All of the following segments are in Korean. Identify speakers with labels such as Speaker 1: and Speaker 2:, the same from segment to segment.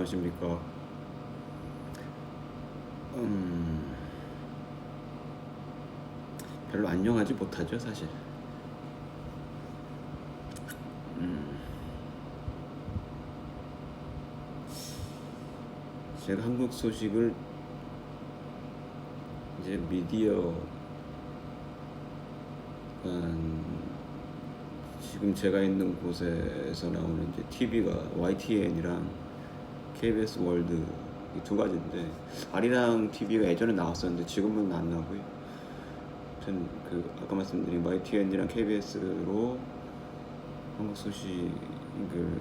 Speaker 1: 안녕하십니까. 음, 별로 안녕하지 못하죠, 사실. 음, 제가 한국 소식을 이제 미디어, 지금 제가 있는 곳에서 나오는 이제 TV가 YTN이랑 KBS 월드 이 두 가지인데, 아리랑 TV가 예전에 나왔었는데 지금은 안 나오고요. 전 그 아까 말씀드린 YTN이랑 KBS로 한국 소식을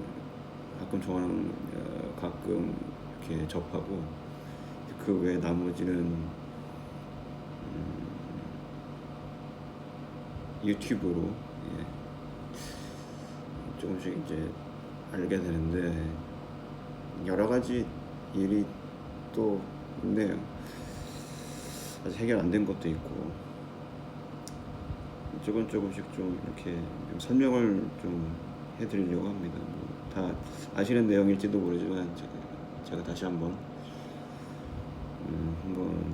Speaker 1: 가끔 좋아하는, 가끔 이렇게 접하고, 그 외 나머지는 유튜브로, 예, 조금씩 이제 알게 되는데, 여러 가지 일이 또 있네요. 아직 해결 안 된 것도 있고, 조금씩 좀 이렇게 좀 설명을 좀 해드리려고 합니다. 뭐다 아시는 내용일지도 모르지만 제가 다시 한번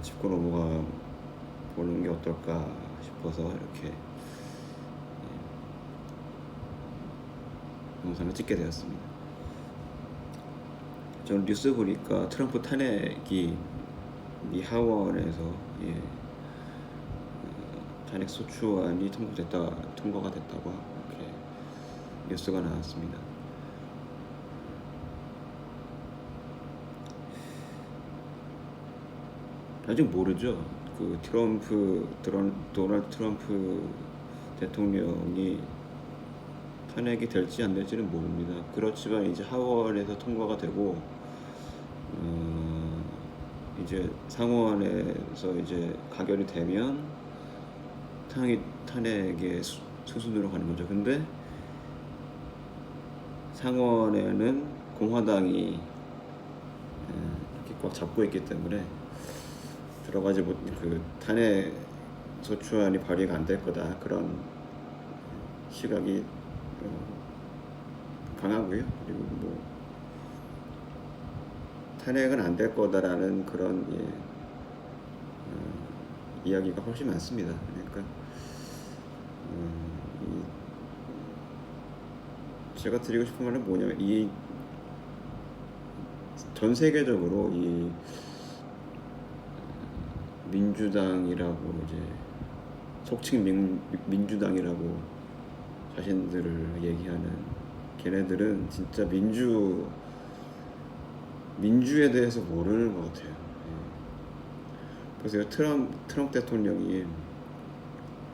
Speaker 1: 짚고 넘어가 보는 게 어떨까 싶어서 이렇게 영상을 찍게 되었습니다. 저는 뉴스 보니까 트럼프 탄핵이 미 하원에서, 탄핵 소추안이 통과가 됐다고 이렇게 뉴스가 나왔습니다. 아직 모르죠. 도널드 트럼프 대통령이 탄핵이 될지 안 될지는 모릅니다. 그렇지만 이제 하원에서 통과가 되고, 이제 상원에서 이제 가결이 되면 탄핵의 수순으로 가는 거죠. 근데 상원에는 공화당이 이렇게 꽉 잡고 있기 때문에 여러 가지 그 탄핵 소추안이 발의가 안 될 거다, 그런 시각이 강하고요. 그리고 뭐 탄핵은 안 될 거다라는 그런, 이야기가 훨씬 많습니다. 그러니까 제가 드리고 싶은 말은 뭐냐면, 이 전 세계적으로 이 민주당이라고, 이제 속칭 민주당이라고 자신들을 얘기하는 걔네들은 진짜 민주에 대해서 모르는 것 같아요. 그래서 트럼프 대통령이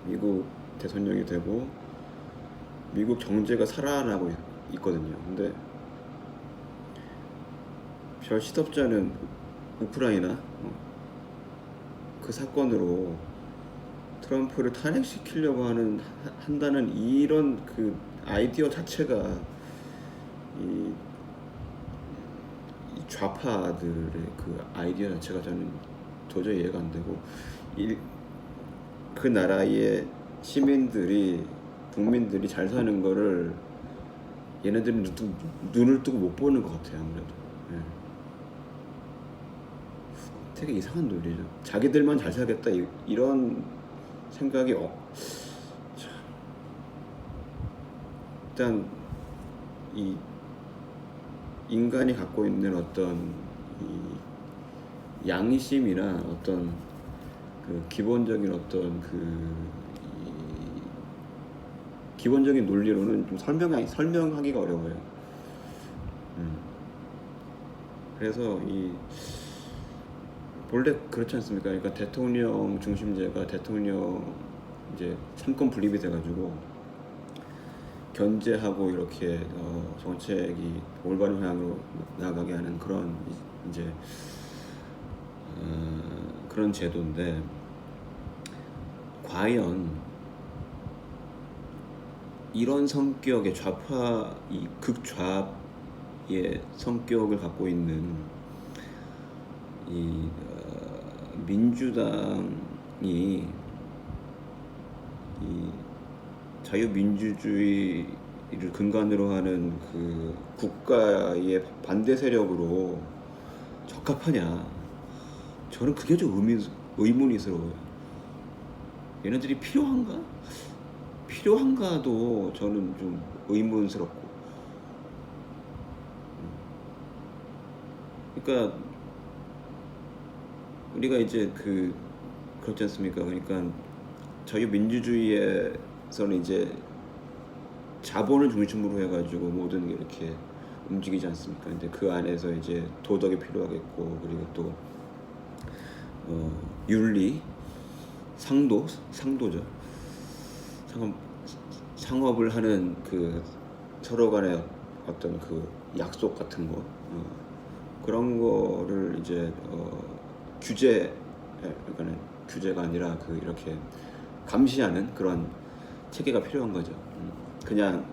Speaker 1: 미국 대통령이 되고 미국 경제가 살아나고 있거든요. 근데 별 시덥지 않은 우크라이나, 그 사건으로 트럼프를 탄핵시키려고 한다는 이런 그 아이디어 자체가 이 좌파들의 그 아이디어 자체가 저는 도저히 이해가 안 되고, 그 나라의 국민들이 잘 사는 거를 얘네들은 눈을 뜨고 못 보는 것 같아요. 아무래도. 예. 되게 이상한 논리죠. 자기들만 잘 살겠다, 이런 생각이 일단 이 인간이 갖고 있는 어떤 이 양심이나 어떤 그 기본적인 어떤 기본적인 논리로는 좀 설명하기가 어려워요. 그래서 본래 그렇지 않습니까? 그러니까 대통령 중심제가 대통령 이제 삼권 분립이 돼가지고 견제하고 이렇게 정책이 올바른 방향으로 나아가게 하는 그런 이제 그런 제도인데, 과연 이런 성격의 이 극좌의 성격을 갖고 있는 이 민주당이 이 자유민주주의 이를 근간으로 하는 그 국가의 반대 세력으로 적합하냐? 저는 그게 좀 의문이스러워요. 얘네들이 필요한가? 필요한가도 저는 좀 의문스럽고. 그러니까 우리가 이제 그렇지 않습니까? 그러니까 자유 민주주의에서는 이제 자본을 중심으로 해가지고 모든 게 이렇게 움직이지 않습니까? 근데 그 안에서 이제 도덕이 필요하겠고, 그리고 또 윤리, 상도죠. 상업을 하는 그 서로 간의 어떤 그 약속 같은 거, 그런 거를 이제 그러니까 규제가 아니라 이렇게 감시하는 그런 체계가 필요한 거죠. 그냥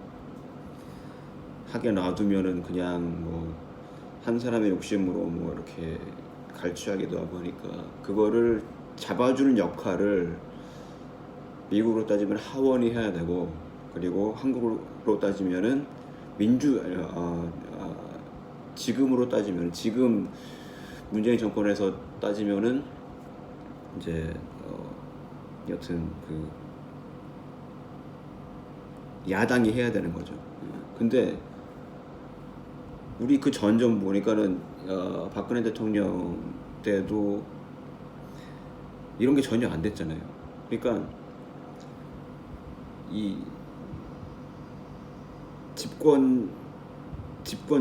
Speaker 1: 하게 놔두면은 그냥 뭐 한 사람의 욕심으로 뭐 이렇게 갈취하기도 하고 하니까, 그거를 잡아주는 역할을 미국으로 따지면 하원이 해야 되고, 그리고 한국으로 따지면은 지금으로 따지면, 지금 문재인 정권에서 따지면은 이제 여튼 야당이 해야 되는 거죠. 근데 우리 전 정부 보니까는 박근혜 대통령 때도 이런 게 전혀 안 됐잖아요. 그러니까 이 집권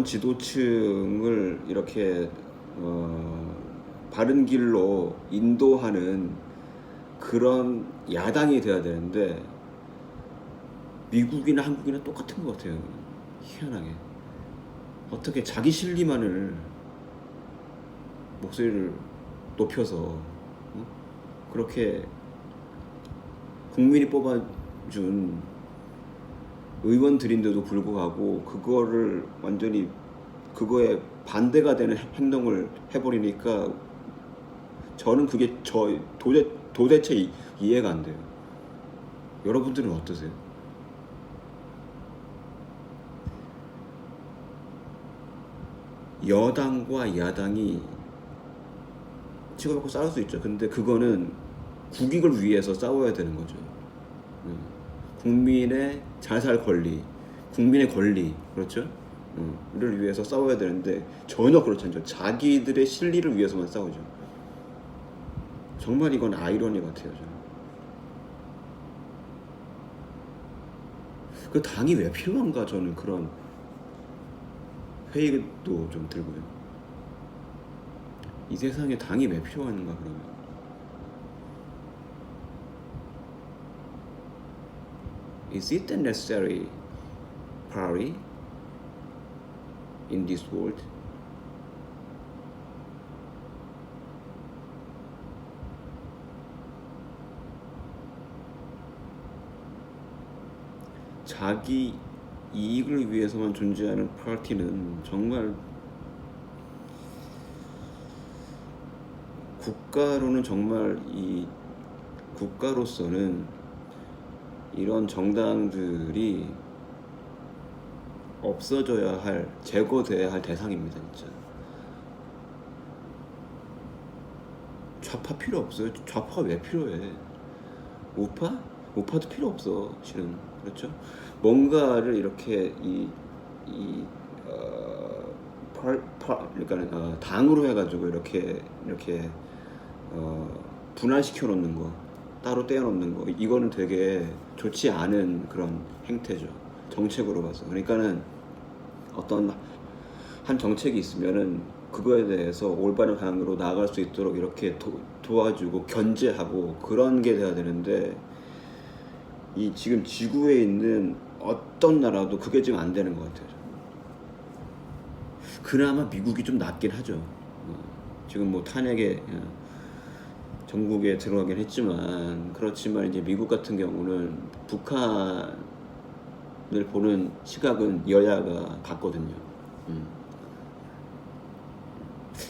Speaker 1: 지도층을 이렇게 바른 길로 인도하는 그런 야당이 돼야 되는데, 미국이나 한국이나 똑같은 것 같아요. 희한하게 어떻게 자기 실리만을 목소리를 높여서 그렇게 국민이 뽑아준 의원들인데도 불구하고 그거를 완전히 그거에 반대가 되는 행동을 해버리니까, 저는 그게 도대체 이해가 안 돼요. 여러분들은 어떠세요? 여당과 야당이 치고받고 싸울 수 있죠. 근데 그거는 국익을 위해서 싸워야 되는 거죠. 국민의 잘 살 권리, 국민의 권리, 그렇죠? 를 위해서 싸워야 되는데 전혀 그렇지 않죠. 자기들의 실리를 위해서만 싸우죠. 정말 이건 아이러니 같아요. 저는. 그 당이 왜 필요한가, 저는 그런 회의도 좀 들고요. 이 세상에 당이 왜 필요한가, 그러면. Is it a necessary party in this world? 자기 이익을 위해서만 존재하는 파티는 정말 국가로서는 이런 정당들이 없어져야 할, 제거돼야 할 대상입니다. 진짜 좌파 필요 없어요. 좌파가 왜 필요해? 우파도 필요 없어, 실은. 그렇죠? 뭔가를 이렇게 그러니까 당으로 해가지고 이렇게 분할시켜 놓는 거, 따로 떼어 놓는 거, 이거는 되게 좋지 않은 그런 행태죠. 정책으로 봐서. 그러니까는 어떤 한 정책이 있으면은 그거에 대해서 올바른 방향으로 나아갈 수 있도록 이렇게 도와주고 견제하고 그런 게 돼야 되는데, 이 지금 지구에 있는 어떤 나라도 그게 지금 안 되는 것 같아요. 그나마 미국이 좀 낫긴 하죠. 지금 뭐 탄핵에 전국에 들어가긴 했지만, 그렇지만 이제 미국 같은 경우는 북한을 보는 시각은 여야가 같거든요.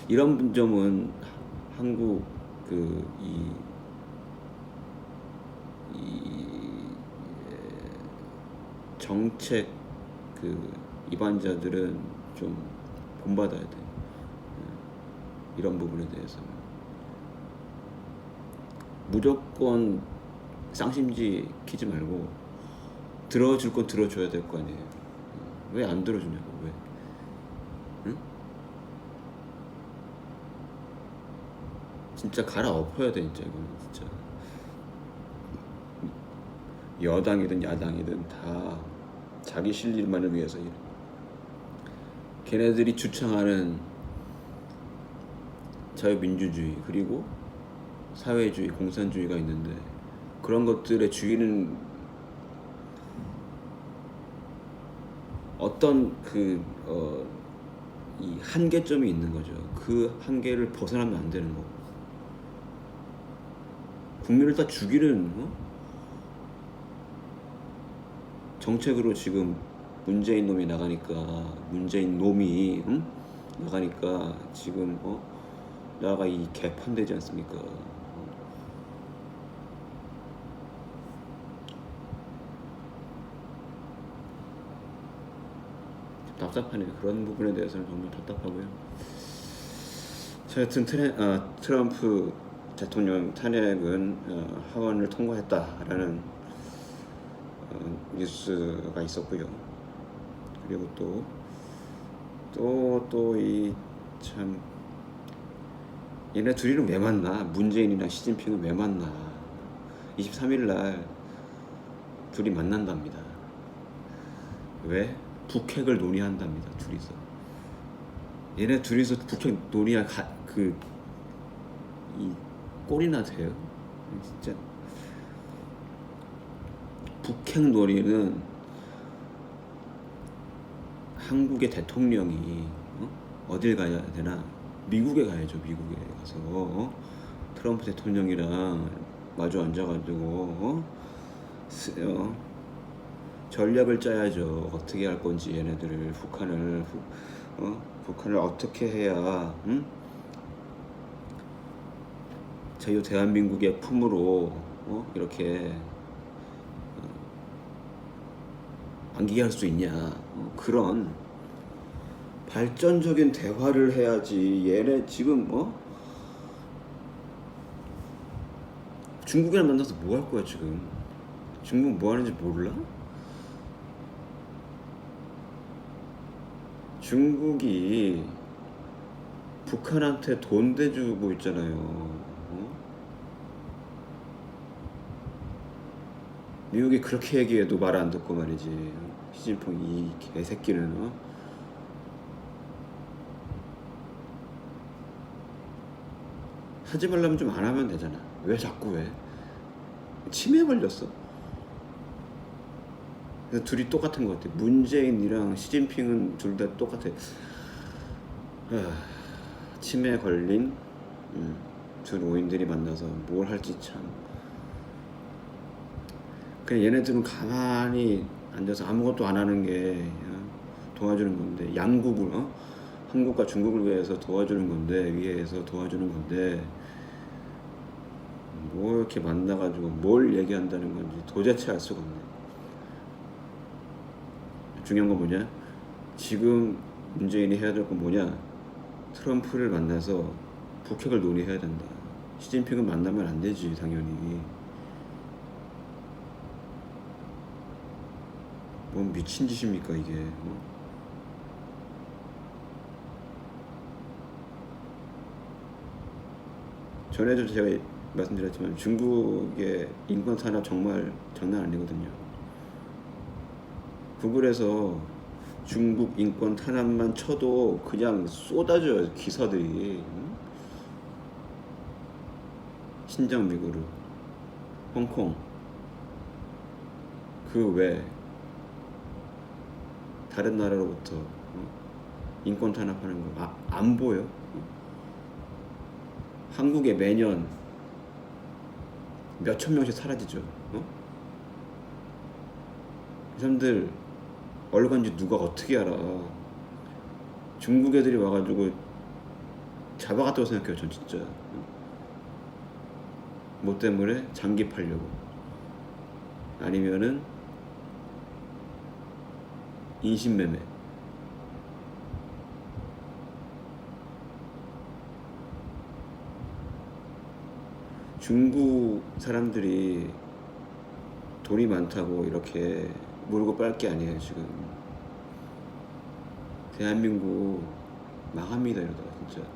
Speaker 1: 이런 점은 한국 이 정책 그 이반자들은 좀 본받아야 돼. 이런 부분에 대해서는 무조건 쌍심지 키지 말고 들어줄 건 들어줘야 될 거 아니에요. 왜 안 들어주냐고. 왜? 응? 진짜 갈아엎어야 돼 진짜. 이거는 진짜 여당이든 야당이든 다 자기 실리만을 위해서 이래. 걔네들이 주창하는 자유민주주의 그리고 사회주의, 공산주의가 있는데 그런 것들의 주의는 어떤 이 한계점이 있는 거죠. 그 한계를 벗어나면 안 되는 거고. 국민을 다 죽이는 정책으로 지금 문재인 놈이 나가니까 문재인 놈이 나가니까 지금 나가 이 개판되지 않습니까? 답답하네요. 그런 부분에 대해서는 정말 답답하고요. 자, 여튼 트럼프 대통령 탄핵은 하원을 통과했다라는 뉴스가 있었고요. 그리고 또 이 참 얘네 둘이는 왜 만나? 문재인이랑 시진핑은 왜 만나? 23일 날 둘이 만난답니다. 왜? 북핵을 논의한답니다. 둘이서. 얘네 둘이서 북핵 논의할 이 꼴이나 돼요. 진짜. 북핵 논의는 한국의 대통령이 어딜 가야 되나? 미국에 가야죠. 미국에 가서 트럼프 대통령이랑 마주 앉아가지고 전략을 짜야죠. 어떻게 할 건지 얘네들을 북한을 어떻게 해야 자유 대한민국의 품으로 이렇게 안기게 할 수 있냐. 그런 발전적인 대화를 해야지. 얘네 지금 중국이랑 만나서 뭐 할 거야 지금? 중국 뭐 하는지 몰라? 중국이 북한한테 돈 대주고 있잖아요. 미국이 그렇게 얘기해도 말 안 듣고 말이지. 시진핑 이 개새끼는 하지 말라면 좀 안 하면 되잖아. 왜 자꾸 해? 치매에 걸렸어? 그래서 둘이 똑같은 것 같아. 문재인이랑 시진핑은 둘 다 똑같아. 치매에 걸린 두 노인들이 만나서 뭘 할지 참. 그냥 얘네들은 가만히 앉아서 아무것도 안 하는 게 도와주는 건데, 양국을 한국과 중국을 위해서 도와주는 건데, 위해서 도와주는 건데, 뭐 이렇게 만나가지고 뭘 얘기한다는 건지 도대체 알 수가 없네. 중요한 건 뭐냐? 지금 문재인이 해야 될 건 뭐냐? 트럼프를 만나서 북핵을 논의해야 된다. 시진핑은 만나면 안 되지, 당연히. 뭔 미친 짓입니까 이게? 전에도 제가 말씀드렸지만 중국의 인권 탄압 정말 장난 아니거든요. 구글에서 중국 인권 탄압만 쳐도 그냥 쏟아져요, 기사들이. 신장 위구르, 홍콩, 그 외 다른 나라로부터 인권 탄압하는 거 안 보여? 한국에 매년 몇천 명씩 사라지죠. 이 사람들 어디 간지 누가 어떻게 알아? 중국 애들이 와가지고 잡아갔다고 생각해요, 전 진짜. 뭐 때문에? 장기 팔려고. 아니면은 인신매매. 중국 사람들이 돈이 많다고 이렇게 물고 빨 게 아니에요. 지금 대한민국 망합니다 이러다가 진짜.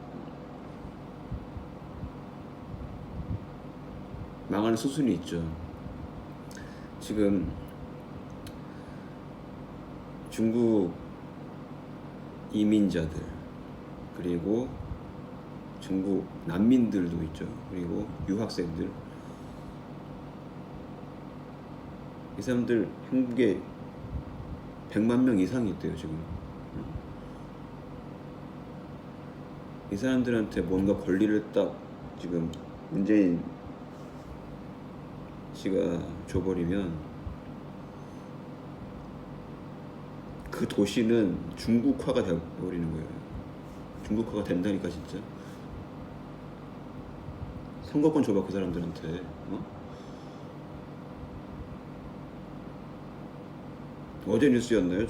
Speaker 1: 망하는 수순이 있죠. 지금 중국 이민자들, 그리고 중국 난민들도 있죠. 그리고 유학생들, 이 사람들 한국에 100만 명 이상이 있대요 지금. 이 사람들한테 뭔가 권리를 딱 지금 문재인 씨가 줘버리면 그 도시는 중국화가 되어버리는 거예요. 중국화가 된다니까 진짜. 선거권 줘봐 그 사람들한테. 어제 뉴스였나요?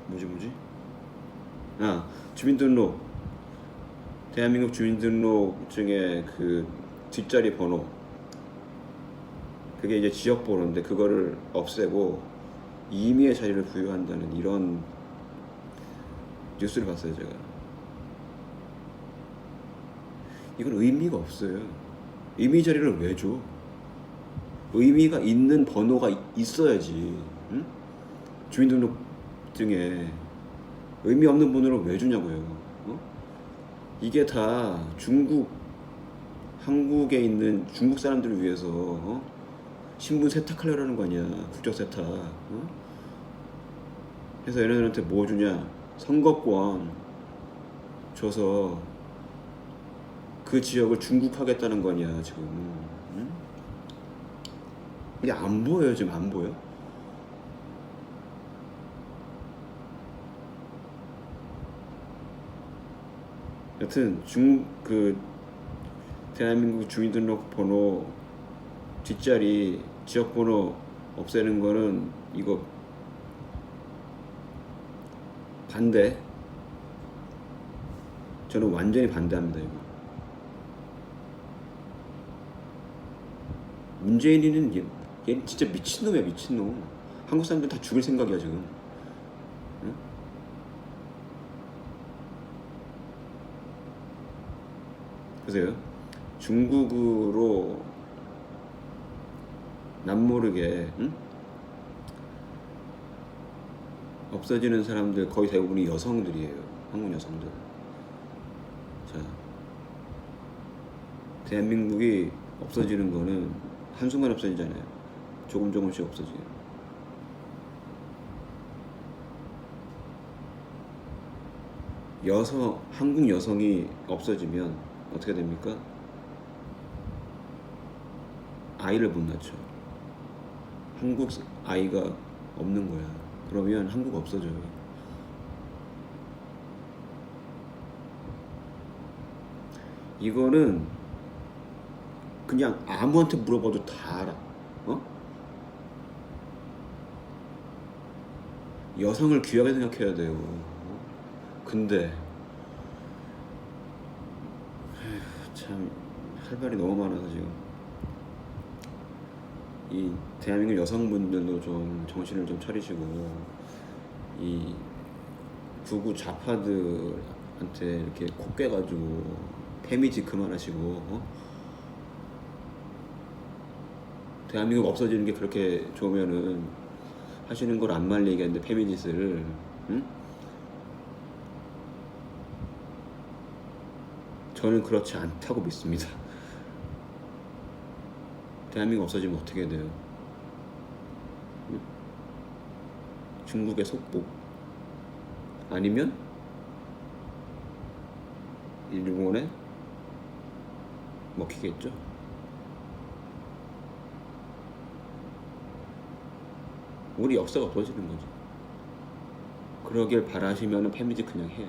Speaker 1: 뭐지? 주민등록, 대한민국 주민등록증의 그 뒷자리 번호, 그게 이제 지역 번호인데 그거를 없애고 임의의 자리를 부여한다는 이런 뉴스를 봤어요 제가. 이건 의미가 없어요. 임의 자리를 왜 줘? 의미가 있는 번호가 있어야지. 응? 주민등록증에 의미 없는 번호를 왜 주냐고요. 이게 다 한국에 있는 중국 사람들을 위해서 신분 세탁하려는 거 아니야. 국적 세탁. 그래서 얘네들한테 뭐 주냐? 선거권 줘서 그 지역을 중국하겠다는 거 아니야 지금. 응? 이게 안 보여요 지금. 안 보여? 여튼 대한민국 주민등록번호 뒷자리 지역번호 없애는 거는 이거 반대. 저는 완전히 반대합니다 이거. 문재인이는 얘 진짜 미친놈이야 미친놈. 한국 사람들 다 죽일 생각이야 지금. 응? 보세요. 중국으로 남모르게 없어지는 사람들 거의 대부분이 여성들이에요. 한국 여성들. 자, 대한민국이 없어지는 거는 한순간 없어지잖아요. 조금씩 없어져요. 한국 여성이 없어지면 어떻게 됩니까? 아이를 못 낳죠. 한국 아이가 없는 거야. 그러면 한국 없어져요. 이거는 그냥 아무한테 물어봐도 다 알아. 여성을 귀하게 생각해야 돼요. 근데 참 할 말이 너무 많아서 지금 이 대한민국 여성분들도 좀 정신을 좀 차리시고 이 극우 좌파들한테 이렇게 코 깨가지고 페미지 그만하시고 대한민국 없어지는 게 그렇게 좋으면은 하시는 걸 안 말리 얘기하는데 페미짓을. 응? 저는 그렇지 않다고 믿습니다. 대한민국 없어지면 어떻게 돼요? 응? 중국의 속복 아니면 일본에 먹히겠죠. 우리 역사가 없어지는 거죠. 그러길 바라시면 페미지 그냥 해.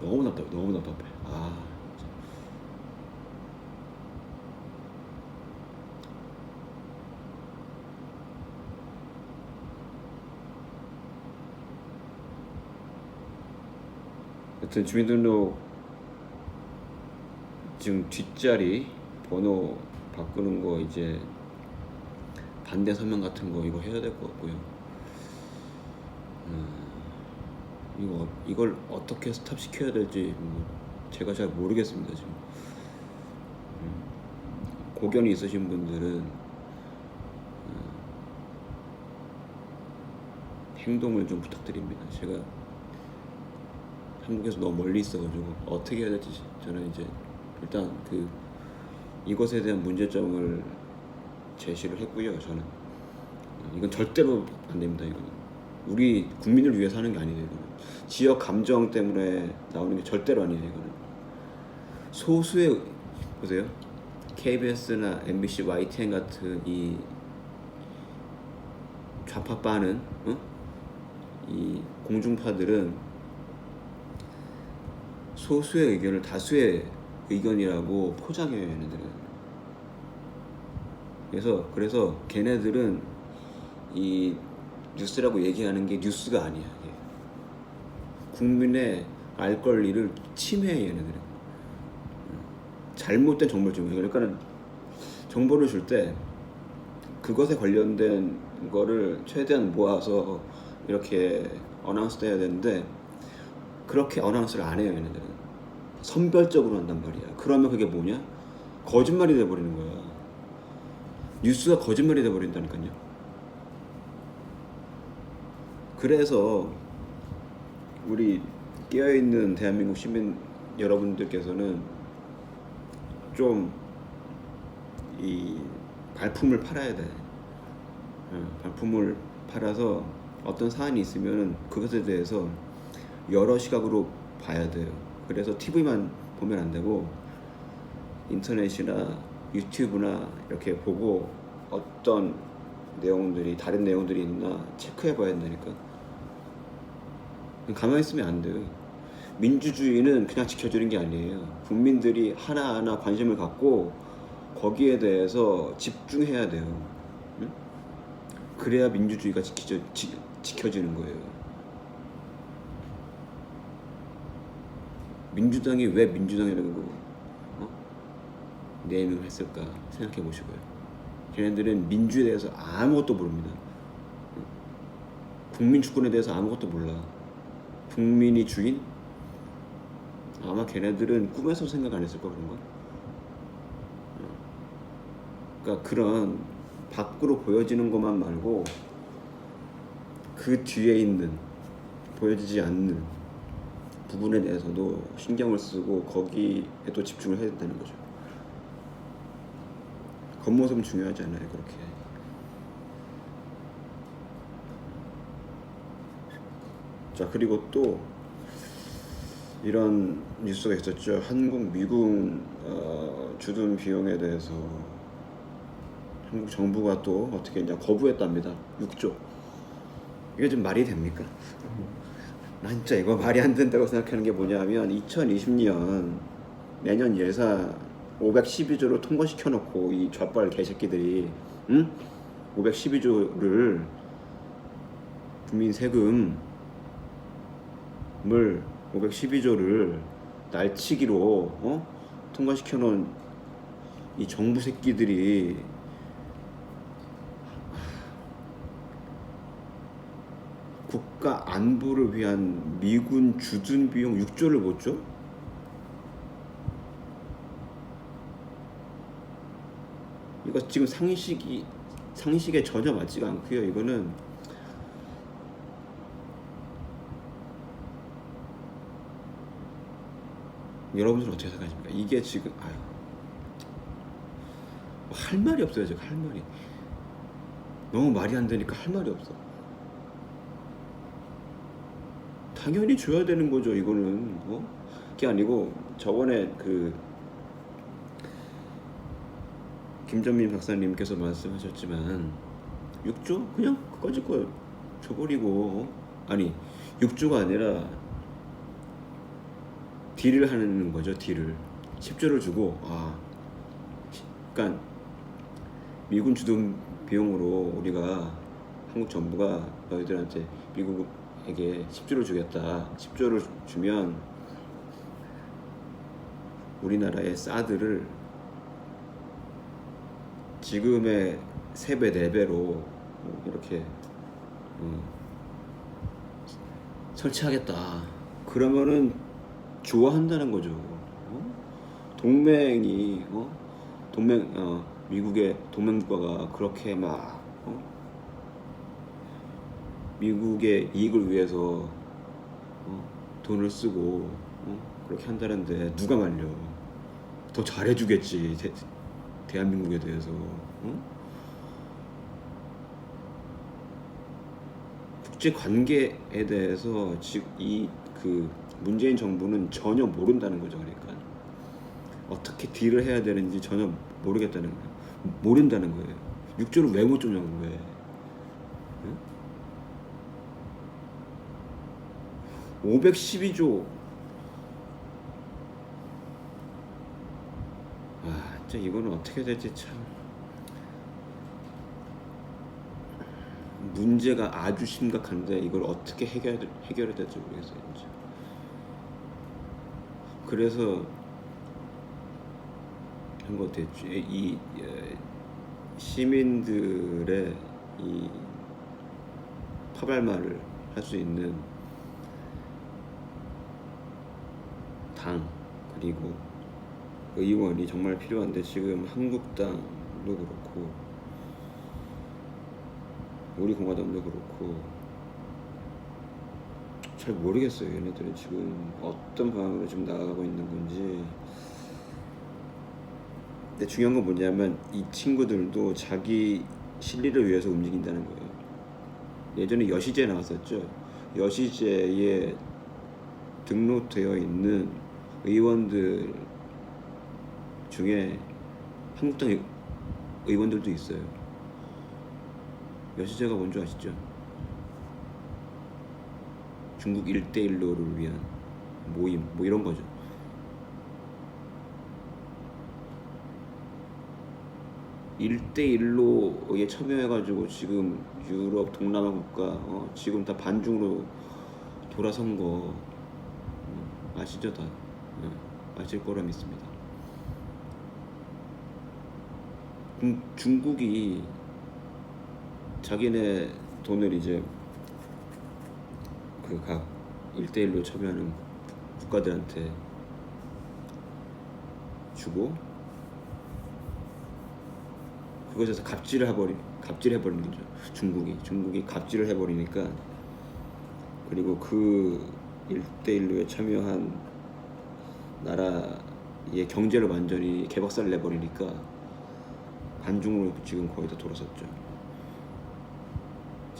Speaker 1: 너무 답답해. 하여튼 주민등록 지금 뒷자리 번호 바꾸는 거 이제 반대 서명 같은 거 이거 해야 될 것 같고요. 이걸 어떻게 스탑 시켜야 될지 제가 잘 모르겠습니다 지금. 고견이 있으신 분들은 행동을 좀 부탁드립니다. 제가 한국에서 너무 멀리 있어가지고 어떻게 해야 될지 저는 이제 일단 이것에 대한 문제점을 제시를 했고요. 저는 이건 절대로 안 됩니다. 이거는 우리 국민을 위해서 하는 게 아니에요. 이거는 지역 감정 때문에 나오는 게 절대로 아니에요. 이거는 소수의 보세요. KBS나 MBC, YTN 같은 이 좌파 빠는 이 공중파들은 소수의 의견을 다수의 의견이라고 포장해요. 얘네들은. 그래서 걔네들은 이 뉴스라고 얘기하는 게 뉴스가 아니야. 이게. 국민의 알 권리를 침해해. 얘네들은 잘못된 정보를 주는 거예요. 그러니까 정보를 줄 때 그것에 관련된 거를 최대한 모아서 이렇게 어나운스 해야 되는데 그렇게 어나운스를 안 해요. 얘네들은 선별적으로 한단 말이야. 그러면 그게 뭐냐? 거짓말이 돼버리는 거야. 뉴스가 거짓말이 돼버린다니까요. 그래서 우리 깨어있는 대한민국 시민 여러분들께서는 좀 이 발품을 팔아야 돼. 발품을 팔아서 어떤 사안이 있으면 그것에 대해서 여러 시각으로 봐야 돼요. 그래서 TV만 보면 안 되고 인터넷이나 유튜브나 이렇게 보고 어떤 내용들이 다른 내용들이 있나 체크해 봐야 된다니까. 가만히 있으면 안 돼요. 민주주의는 그냥 지켜주는 게 아니에요. 국민들이 하나하나 관심을 갖고 거기에 대해서 집중해야 돼요. 응? 그래야 민주주의가 지켜지는 거예요. 민주당이 왜 민주당이라고 네이밍을 했을까 생각해 보시고요. 걔네들은 민주에 대해서 아무것도 모릅니다. 국민 주권에 대해서 아무것도 몰라. 국민이 주인? 아마 걔네들은 꿈에서 생각 안 했을 거 그런 거. 그러니까 그런 밖으로 보여지는 것만 말고 그 뒤에 있는 보여지지 않는 부분에 대해서도 신경을 쓰고 거기에도 집중을 해야 된다는 거죠. 겉모습은 중요하지 않아요. 그렇게. 자, 그리고 또 이런 뉴스가 있었죠. 한국 미군 주둔 비용에 대해서 한국 정부가 또 어떻게 이제 거부했답니다. 6조. 이게 좀 말이 됩니까? 난 진짜 이거 말이 안 된다고 생각하는 게 뭐냐면 2020년 내년 예산 512조를 통과시켜 놓고 이 좌빨 개새끼들이 512조를 국민 세금을 512조를 날치기로 통과시켜 놓은 이 정부 새끼들이 국가 안보를 위한 미군 주둔 비용 6조를 못 줘? 이거 지금 상식에 전혀 맞지가 않고요. 이거는 여러분들은 어떻게 생각하십니까? 이게 지금 할 말이 없어요. 지금 할 말이 너무 말이 안 되니까 할 말이 없어. 당연히 줘야 되는 거죠. 이거는 그게 아니고 저번에 김전민 박사님께서 말씀하셨지만 6조 그냥 꺼질 거 줘버리고 아니 6조가 아니라 딜을 하는 거죠. 딜을 10조를 주고 그러니까 미군 주둔 비용으로 우리가 한국 정부가 너희들한테 미국에게 10조를 주겠다. 10조를 주면 우리나라의 사드를 지금의 3배, 4배로 이렇게 설치하겠다. 그러면은 좋아한다는 거죠. 동맹이 미국의 동맹국가가 그렇게 막 미국의 이익을 위해서 돈을 쓰고 그렇게 한다는데 누가 말려? 더 잘해주겠지. 대한민국에 대해서. 국제 관계에 대해서 지금 그 문재인 정부는 전혀 모른다는 거죠. 그러니까 어떻게 딜을 해야 되는지 전혀 모르겠다는 거예요. 모른다는 거예요. 6조를 왜 못 주냐고. 왜? 응? 512조. 진짜 이거는 어떻게 될지 참 문제가 아주 심각한데 이걸 어떻게 해결해야 될지 모르겠어요. 진짜. 그래서 한 것 같아요. 이 시민들의 이 파발말을 할 수 있는 당 그리고 의원이 정말 필요한데 지금 한국당도 그렇고 우리 공화당도 그렇고 잘 모르겠어요. 얘네들은 지금 어떤 방향으로 지금 나가고 있는 건지. 근데 중요한 건 뭐냐면 이 친구들도 자기 실리를 위해서 움직인다는 거예요. 예전에 여시제 나왔었죠. 여시제에 등록되어 있는 의원들 중에 한국당 의원들도 있어요. 여시제가 뭔지 아시죠? 중국 1대1로를 위한 모임 뭐 이런 거죠. (1대1로에) 참여해가지고 지금 유럽 동남아 국가 지금 다 반중으로 돌아선 거 아시죠? 다 아실 거라 믿습니다. 중국이 자기네 돈을 이제 그 각 1대1로 참여하는 국가들한테 주고 그것에서 갑질을 해버리는 거죠. 중국이 갑질을 해버리니까. 그리고 그 1대1로에 참여한 나라의 경제를 완전히 개박살 내버리니까 반중으로 지금 거의 다 돌아섰죠.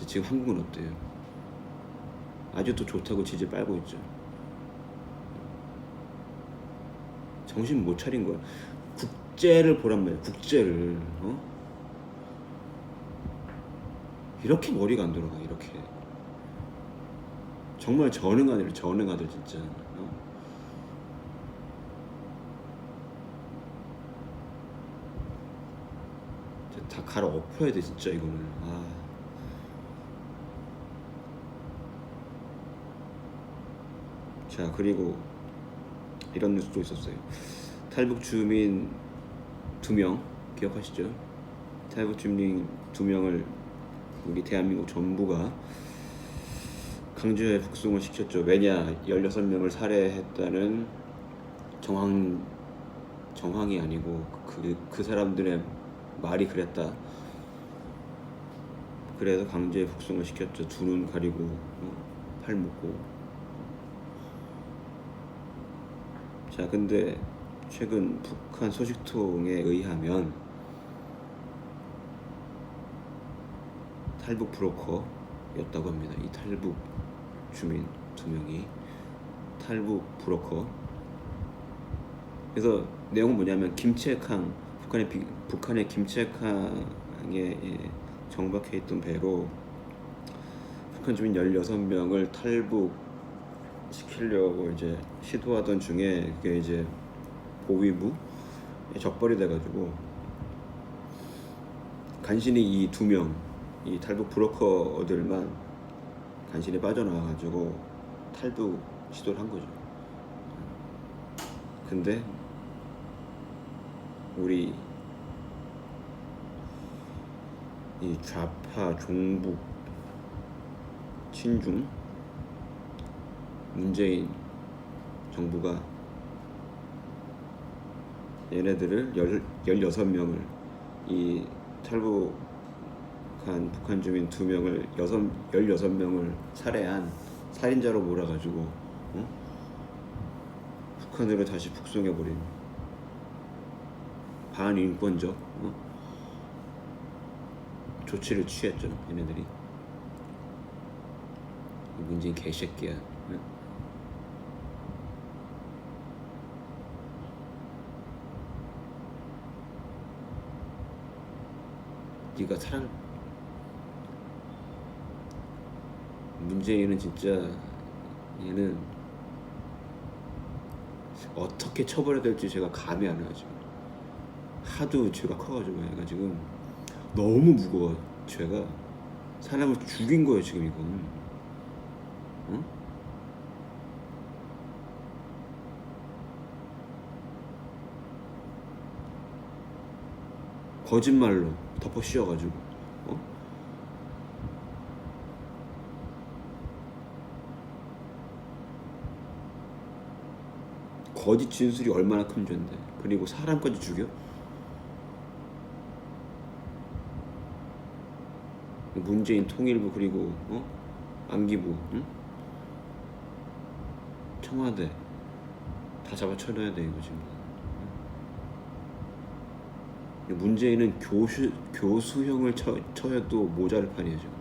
Speaker 1: 지금 한국은 어때요? 아주 또 좋다고 지지 빨고 있죠. 정신 못 차린 거야. 국제를 보란 말이야. 국제를 이렇게 머리가 안 돌아가. 이렇게 정말 전능아들 진짜. 다 갈아 엎어야 돼 진짜 이거는. 자, 그리고 이런 뉴스도 있었어요. 탈북 주민 2명 기억하시죠? 탈북 주민 2명을 우리 대한민국 정부가 강제 북송을 시켰죠. 왜냐? 16명을 살해했다는 정황이 아니고 그 사람들의 말이 그랬다. 그래서 강제 북송을 시켰죠. 두 눈 가리고 팔 묶고. 자, 근데 최근 북한 소식통에 의하면 탈북 브로커였다고 합니다. 이 탈북 주민 2명이 탈북 브로커. 그래서 내용은 뭐냐면 김치핵항, 북한의 김치핵항에 정박해 있던 배로 북한 주민 16명을 탈북시키려고 이제 시도하던 중에 그게 이제 보위부에 적발이 돼가지고 간신히 이 2명, 이 탈북 브로커들만 간신히 빠져나와가지고 탈북 시도를 한 거죠. 근데 우리 이 좌파 종북 친중 문재인 정부가 얘네들을 16명을 이 탈북한 북한 주민 2명을 16명을 살해한 살인자로 몰아가지고 북한으로 다시 북송해버린 반인권적 조치를 취했죠. 얘네들이. 문재인 개새끼야. 네가 사랑 문재인은 진짜 얘는 어떻게 처벌해야 될지 제가 감이 안 와요. 지금 하도 죄가 커가지고 얘가 지금 너무 무거워. 죄가 사람을 죽인 거예요 지금 이건. 응? 거짓말로 덮어 씌워가지고 거짓 진술이 얼마나 큰 죄인데. 그리고 사람까지 죽여? 문재인 통일부 그리고 안기부 청와대 다 잡아쳐놔야 돼 이거 지금. 문재인은 교수형을 쳐도 모자랄 판이에요 지금.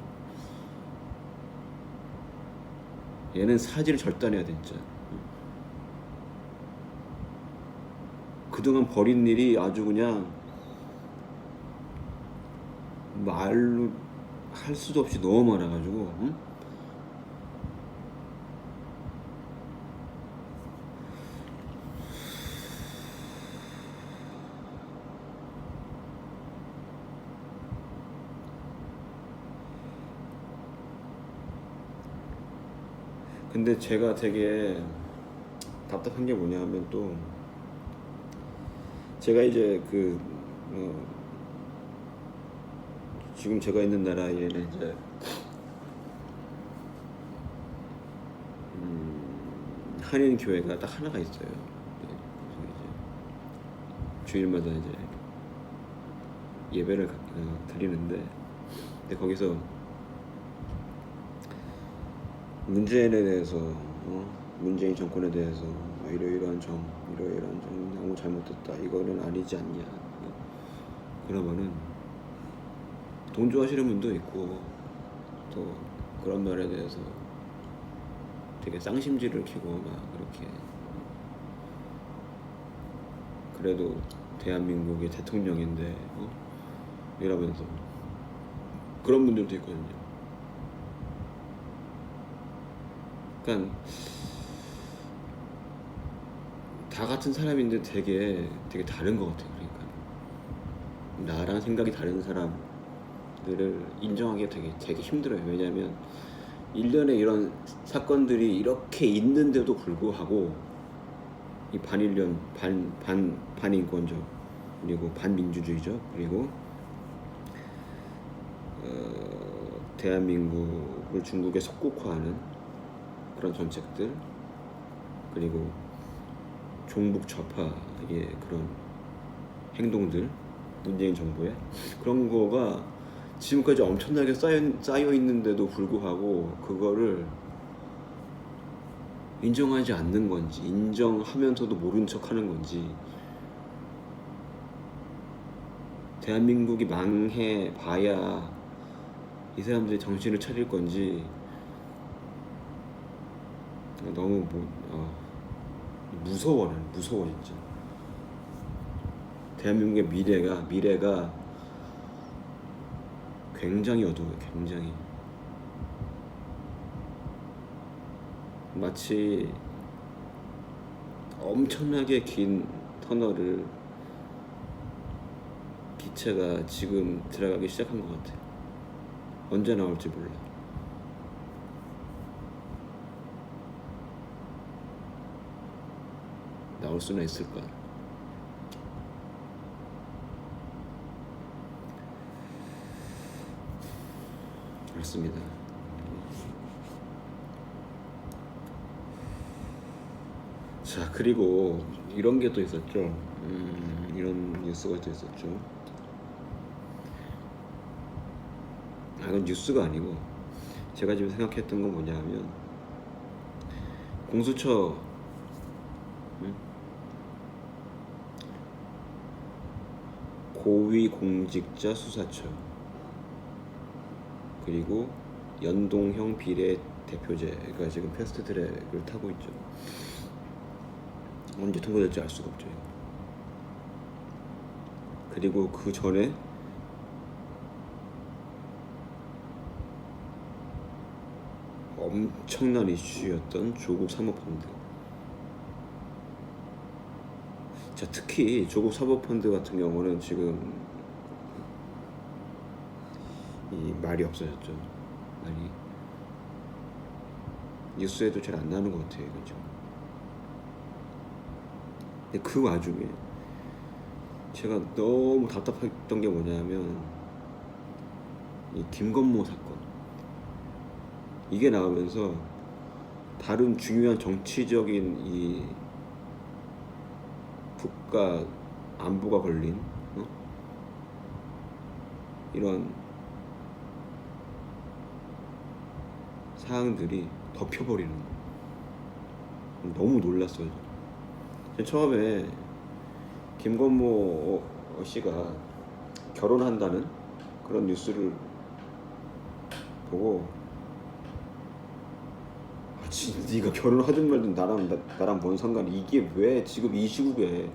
Speaker 1: 얘는 사지를 절단해야 돼 진짜. 그동안 벌인 일이 아주 그냥 말로 할 수도 없이 너무 많아가지고 근데 제가 되게 답답한 게 뭐냐 하면 또 제가 이제 지금 제가 있는 나라에는 이제 한인 교회가 딱 하나가 있어요. 이제 주일마다 이제 예배를 드리는데, 근데 거기서 문재인에 대해서 문재인 정권에 대해서 이러이러한 점 너무 잘못됐다, 이거는 아니지 않냐, 그러면은 돈 좋아하시는 분도 있고 또 그런 말에 대해서 되게 쌍심지를 키고 막 그렇게 그래도 대한민국의 대통령인데 이러면서 그런 분들도 있거든요. 그러니까 다 같은 사람인데 되게 다른 것 같아요. 그러니까 나랑 생각이 다른 사람들을 인정하기가 되게 힘들어요. 왜냐하면 1년에 이런 사건들이 이렇게 있는데도 불구하고 이 반인권, 반인권적, 그리고 반민주주의적, 그리고 대한민국을 중국에 속국화하는 그런 정책들, 그리고 종북 좌파의 그런 행동들, 문재인 정부의 그런 거가 지금까지 엄청나게 쌓여 있는데도 불구하고 그거를 인정하지 않는 건지, 인정하면서도 모른 척 하는 건지, 대한민국이 망해 봐야 이 사람들이 정신을 차릴 건지 너무 무서워 진짜. 대한민국의 미래가 굉장히 어두워요. 굉장히 마치 엄청나게 긴 터널을 기체가 지금 들어가기 시작한 것 같아요. 언제 나올지 몰라. 나올 수는 있을까? 맞습니다. 자, 그리고 이런 게 또 있었죠. 이런 뉴스가 또 있었죠. 이건 뉴스가 아니고 제가 지금 생각했던 건 뭐냐면 공수처 고위공직자 수사처 그리고 연동형 비례대표제가 지금 패스트트랙을 타고 있죠. 언제 통과될지 알 수가 없죠. 그리고 그 전에 엄청난 이슈였던 조국 사모펀드. 자, 특히 조국 사모펀드 같은 경우는 지금 이 말이 없어졌죠. 말이 뉴스에도 잘 안 나오는 것 같아요, 그죠? 근데 그 와중에 제가 너무 답답했던 게 뭐냐면 이 김건모 사건 이게 나오면서 다른 중요한 정치적인 이 국가 안보가 걸린 이런 사항들이 덮여버리는 거예요. 너무 놀랐어요. 처음에 김건모 씨가 결혼한다는 그런 뉴스를 보고 네가 결혼하든 말든 나랑 뭔 상관이 이게 왜 지금 이 시국에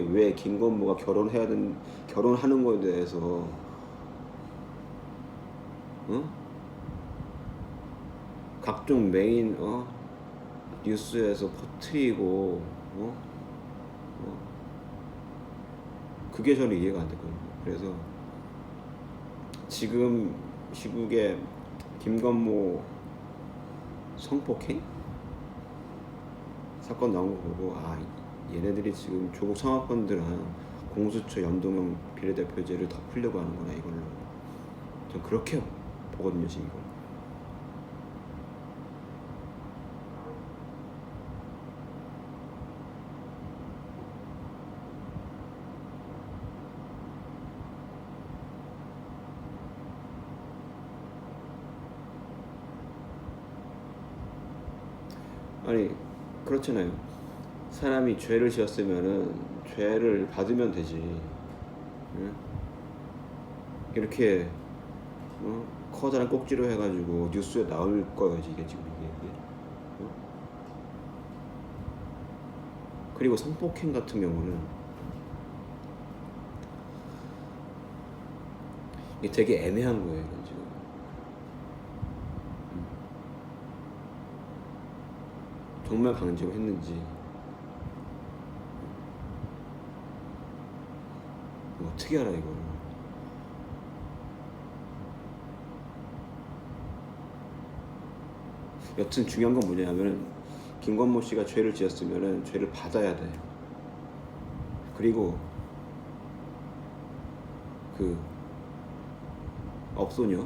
Speaker 1: 왜 김건모가 결혼하는 거에 대해서 각종 메인 뉴스에서 퍼뜨리고 그게 저는 이해가 안 됐거든요. 그래서 지금 시국에 김건모 성폭행 사건 나온 거 보고 얘네들이 지금 조국 사모펀드랑 공수처 연동형 비례대표제를 덮으려고 하는구나 이걸로. 전 그렇게 보거든요 지금 이걸. 아니 그렇잖아요. 사람이 죄를 지었으면은 죄를 받으면 되지. 응? 이렇게 커다란 꼭지로 해가지고 뉴스에 나올 거야지 이게 지금 이게. 응? 그리고 성폭행 같은 경우는 이게 되게 애매한 거예요 이건 지금. 정말 강제로 했는지 어떻게 알아 이거를. 여튼 중요한 건 뭐냐면 김건모 씨가 죄를 지었으면은 죄를 받아야 돼. 그리고 그 업소녀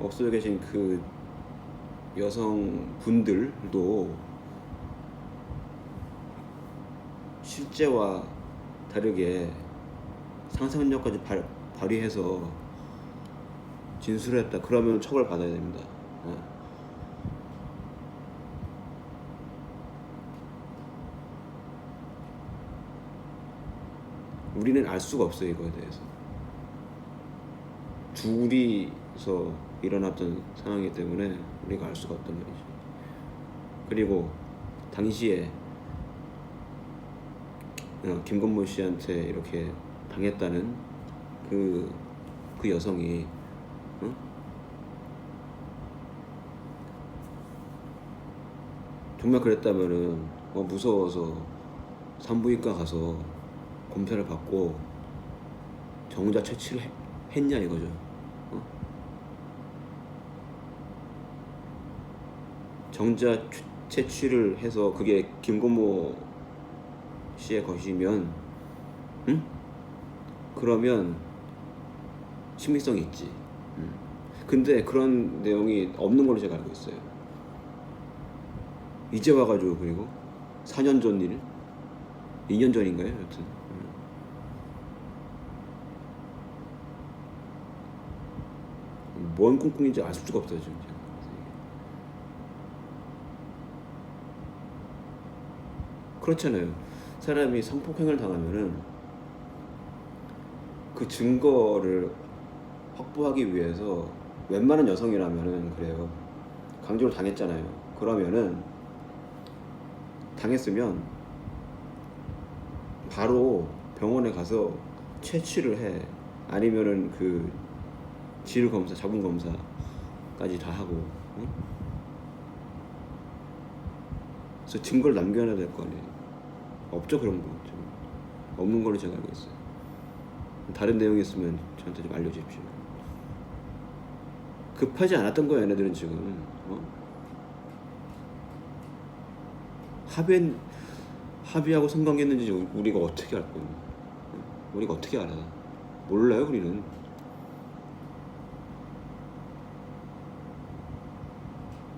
Speaker 1: 업소에 계신 그 여성분들도 실제와 다르게 상상력까지 발휘해서 진술했다. 그러면 처벌받아야 됩니다. 우리는 알 수가 없어요 이거에 대해서. 둘이서 일어났던 상황이기 때문에 우리가 알 수가 없단 말이죠. 그리고 당시에 김건모 씨한테 이렇게 당했다는 그 여성이 정말 그랬다면은 무서워서 산부인과 가서 검사를 받고 정자 채취를 했냐 이거죠. 정자 채취를 해서 그게 김건모 씨의 것이면 그러면 친밀성이 있지. 근데 그런 내용이 없는 걸로 제가 알고 있어요. 이제 와가지고 그리고 4년 전 일, 2년 전인가요? 여튼 뭔 꿍꿍인지 알 수가 없어요 지금. 그렇잖아요. 사람이 성폭행을 당하면은 그 증거를 확보하기 위해서 웬만한 여성이라면은 그래요. 강제로 당했잖아요. 그러면은 당했으면 바로 병원에 가서 채취를 해. 아니면은 그 질 검사, 자궁 검사까지 다 하고, 응? 그래서 증거를 남겨놔야 될 거 아니에요. 없죠 그런 거. 좀 없는 걸로 제가 알고 있어요. 다른 내용이 있으면 저한테 좀 알려주십시오. 급하지 않았던 거야 얘네들은 지금. 합의하고 성관계했는지 우리가 어떻게 알 거야? 우리가 어떻게 알아? 몰라요 우리는.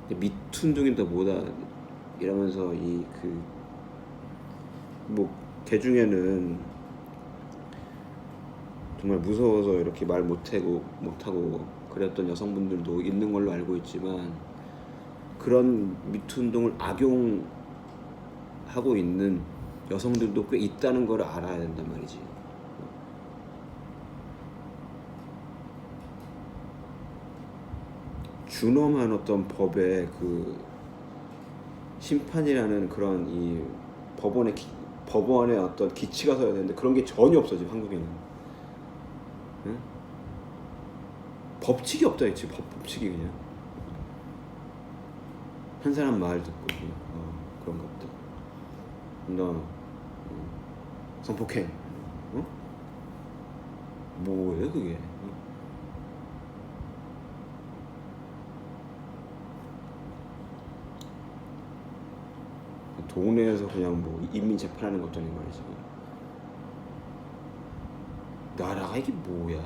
Speaker 1: 미투 운동이다 뭐다 이러면서 이 뭐 개중에는 정말 무서워서 이렇게 말 못하고 그랬던 여성분들도 있는 걸로 알고 있지만, 그런 미투 운동을 악용하고 있는 여성들도 꽤 있다는 걸 알아야 된단 말이지. 준엄한 어떤 법의 그 심판이라는 그런 이 법원의 어떤 기치가 서야 되는데 그런 게 전혀 없어 지금 한국에는. 응? 법칙이 없다 지금. 법칙이 그냥 한 사람 말 듣고 그냥 그런 거 없다. 너 성폭행, 뭐예요 그게? 동네에서 그냥 뭐 인민 재판하는 것도 아니고 말이지. 나라가 이게 뭐야?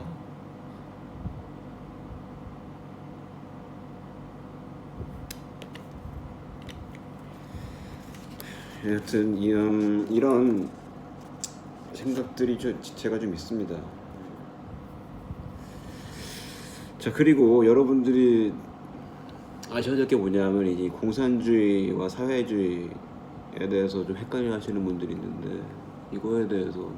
Speaker 1: 여튼 이런 생각들이 제가 좀 있습니다. 자, 그리고 여러분들이 아셔야 될 게 뭐냐면 이 공산주의와 사회주의에 대해서 좀 헷갈려 하시는 분들이 있는데, 이거에 대해서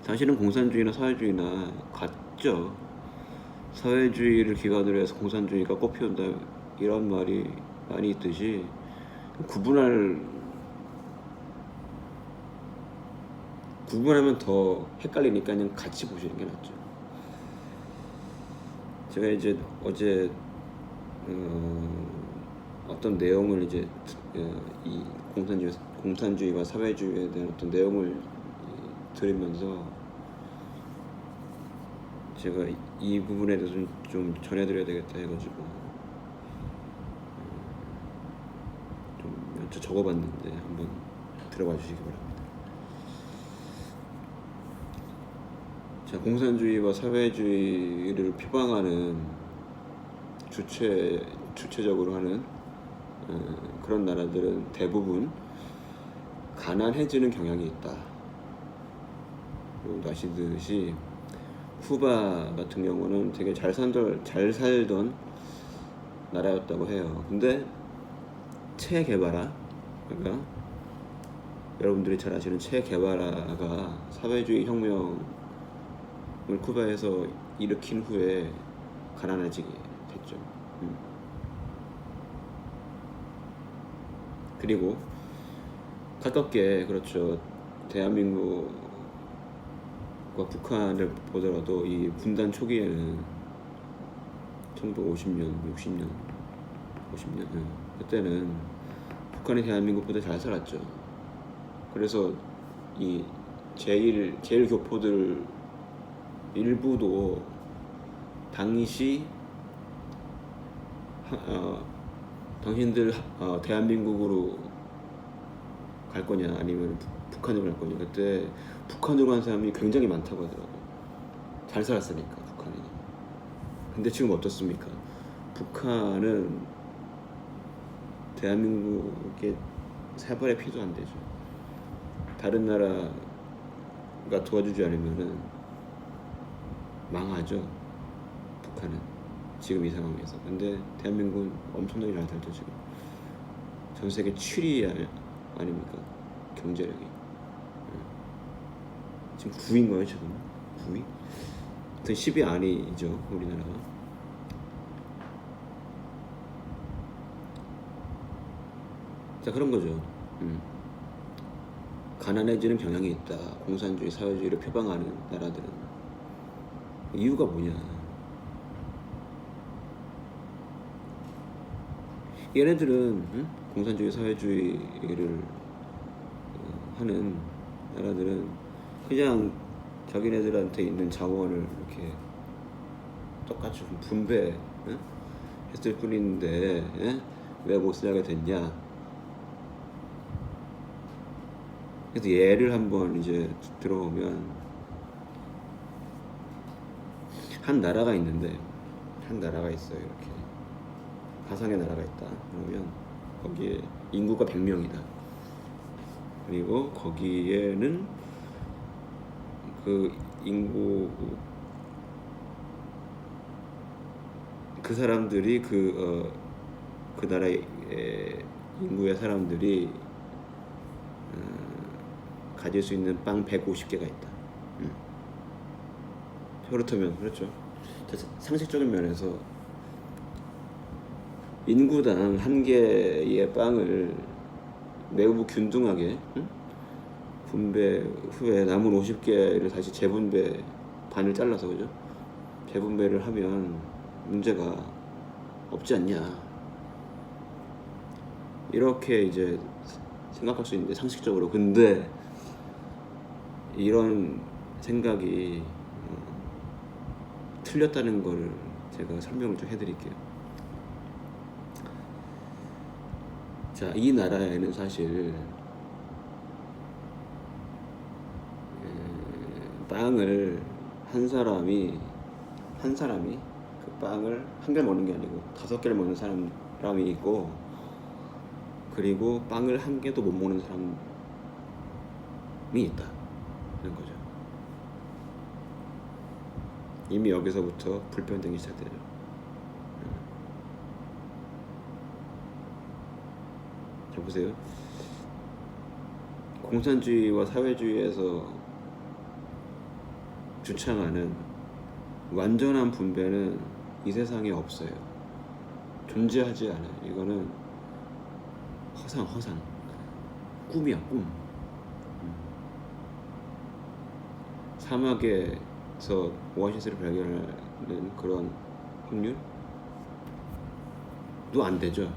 Speaker 1: 사실은 공산주의나 사회주의나 같죠. 사회주의를 기반으로 해서 공산주의가 꽃피운다 이런 말이 많이 있듯이 구분하면 더 헷갈리니까 그냥 같이 보시는 게 낫죠. 제가 이제 어제 어떤 내용을 이제 이 공산주의와 사회주의에 대한 어떤 내용을 들으면서 제가 이 부분에 대해서 좀 전해드려야 되겠다 해가지고 좀 몇 줄 적어봤는데 한번 들어봐 주시기 바랍니다. 자, 공산주의와 사회주의를 표방하는 주체적으로 하는 그런 나라들은 대부분 가난해지는 경향이 있다. 여러분도 아시듯이 쿠바 같은 경우는 되게 잘 살던 나라였다고 해요. 근데 체 게바라, 그러니까 여러분들이 잘 아시는 체 게바라가 사회주의 혁명을 쿠바에서 일으킨 후에 가난해지게 됐죠. 그리고 가깝게, 그렇죠, 대한민국과 북한을 보더라도 이 분단 초기에는 1950년, 60년, 50년 그때는 북한이 대한민국보다 잘 살았죠. 그래서 이 제일 교포들 일부도 당시 당신들 대한민국으로 갈 거냐 아니면 북한으로 갈 거냐, 그때 북한으로 간 사람이 굉장히 많다고 하더라고요. 잘 살았으니까 북한이. 근데 지금 어떻습니까? 북한은 대한민국의 세발의 피도 안 되죠. 다른 나라가 도와주지 않으면은 망하죠. 북한은 지금 이 상황에서. 근데 대한민국은 엄청나게 잘 살죠. 지금 전 세계 7위 아닙니까? 경제력이. 지금 9위인가요 지금? 9위? 10위 아니죠 우리나라가. 자, 그런 거죠. 가난해지는 경향이 있다. 공산주의, 사회주의를 표방하는 나라들은. 이유가 뭐냐? 얘네들은 공산주의, 사회주의를 하는 나라들은 그냥 자기네들한테 있는 자원을 이렇게 똑같이 분배했을 뿐인데 왜 못 살게 됐냐? 그래서 예를 한번 이제 들어보면 한 나라가 있는데 한 나라가 있어요. 이렇게 가상의 나라가 있다. 그러면 거기에 인구가 100명이다. 그리고 거기에는 그 인구 그 사람들이 그 나라의 인구의 사람들이 가질 수 있는 빵 150개가 있다. 그렇다면 그렇죠. 상식적인 면에서 인구당 한 개의 빵을 매우 균등하게 분배 후에 남은 50개를 다시 재분배 반을 잘라서 그죠? 재분배를 하면 문제가 없지 않냐. 이렇게 이제 생각할 수 있는데 상식적으로. 근데 이런 생각이 틀렸다는 걸 제가 설명을 좀 해드릴게요. 자, 이 나라에는 사실 빵을 한 사람이 그 빵을 한 개를 먹는 게 아니고 5개를 먹는 사람이 있고, 그리고 빵을 한 개도 못 먹는 사람이 있다 이런 거죠. 이미 여기서부터 불평등이 시작되죠. 자, 보세요. 공산주의와 사회주의에서 주창하는 완전한 분배는 이 세상에 없어요. 존재하지 않아요. 이거는 허상, 꿈이야, 꿈. 사막에서 오아시스를 발견하는 그런 확률도 안 되죠.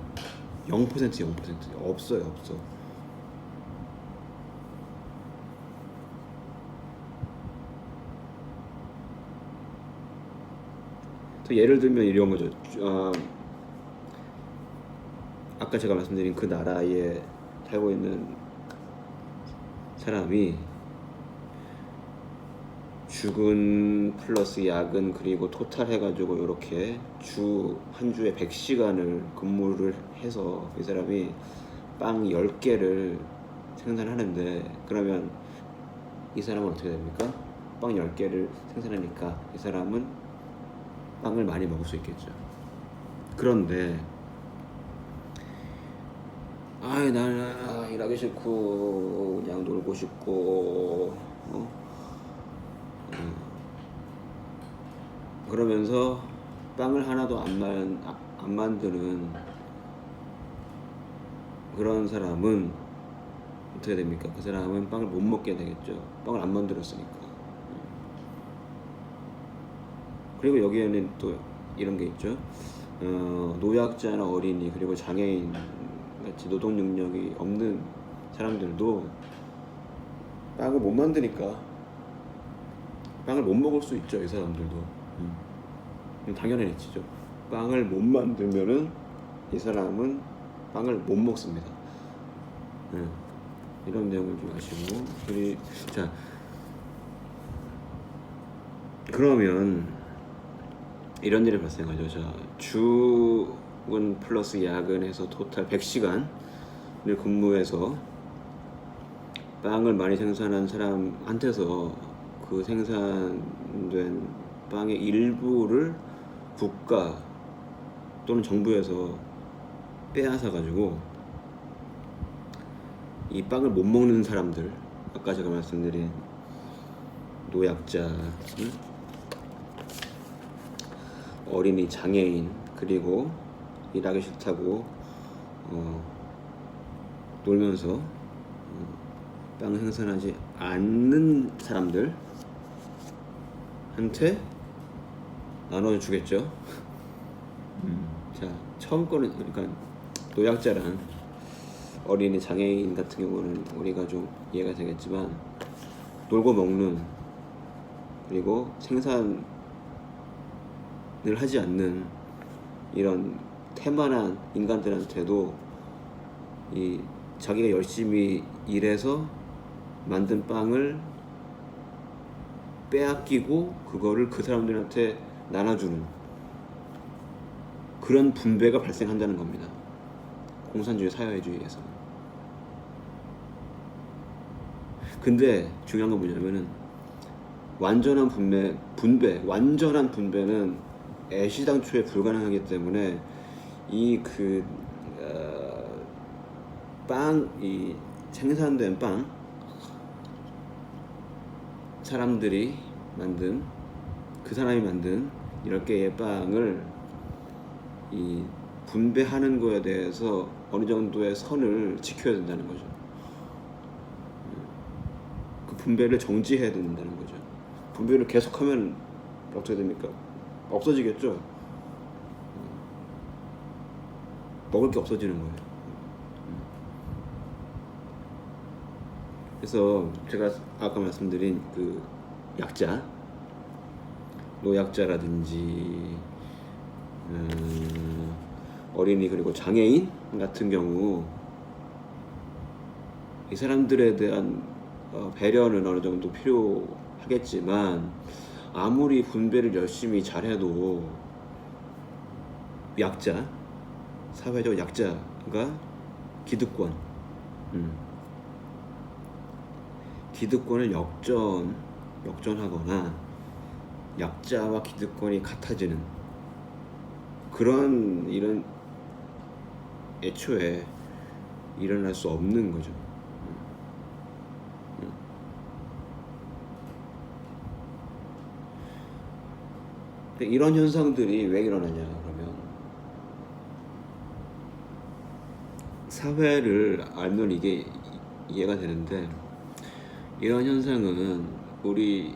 Speaker 1: 0%. 없어요. 예를 들면 이런 거죠. 아까 제가 말씀드린 그 나라에 살고 있는 사람이 주근 플러스 야근 그리고 토탈 해가지고 이렇게 한 주에 100시간을 근무를 해서 이 사람이 빵 10개를 생산하는데, 그러면 이 사람은 어떻게 됩니까? 빵 10개를 생산하니까 이 사람은 빵을 많이 먹을 수 있겠죠. 그런데 나는 일하기 싫고 그냥 놀고 싶고 그러면서 빵을 하나도 안 만드는 그런 사람은 어떻게 됩니까? 그 사람은 빵을 못 먹게 되겠죠. 빵을 안 만들었으니까. 그리고 여기에는 또 이런 게 있죠. 노약자나 어린이 그리고 장애인 같이 노동 능력이 없는 사람들도 빵을 못 만드니까 빵을 못 먹을 수 있죠. 이 사람들도. 당연한 이치죠. 빵을 못 만들면은 이 사람은 빵을 못 먹습니다. 이런 내용을 좀 아시고. 자, 그러면 이런 일이 발생하죠. 자, 주근 플러스 야근해서 토탈 100시간을 근무해서 빵을 많이 생산한 사람한테서 그 생산된 빵의 일부를 국가 또는 정부에서 빼앗아 가지고 이 빵을 못 먹는 사람들, 아까 제가 말씀드린 노약자, 어린이, 장애인, 그리고 일하기 싫다고 놀면서 빵 생산하지 않는 사람들한테 나눠주겠죠. 자, 처음 거는 그러니까 노약자란 어린이, 장애인 같은 경우는 우리가 좀 이해가 되겠지만, 놀고 먹는, 그리고 생산을 하지 않는 이런 태만한 인간들한테도 이 자기가 열심히 일해서 만든 빵을 빼앗기고 그거를 그 사람들한테 나눠주는 그런 분배가 발생한다는 겁니다. 공산주의 사회주의에서. 근데 중요한 건 뭐냐면은 완전한 완전한 분배는 애시당초에 불가능하기 때문에 이 이 생산된 빵, 사람이 만든 10개의 빵을 이 분배하는 거에 대해서 어느 정도의 선을 지켜야 된다는 거죠. 그 분배를 정지해야 된다는 거죠. 분배를 계속하면 어떻게 됩니까? 없어지겠죠. 먹을 게 없어지는 거예요. 그래서 제가 아까 말씀드린 그 약자, 노약자라든지 어린이, 그리고 장애인 같은 경우 이 사람들에 대한 배려는 어느 정도 필요하겠지만, 아무리 분배를 열심히 잘해도 약자, 사회적 약자가 기득권을 역전하거나 약자와 기득권이 같아지는 그런 일은 애초에 일어날 수 없는 거죠. 이런 현상들이 왜 일어나냐 그러면, 사회를 알면 이게 이해가 되는데, 이런 현상은 우리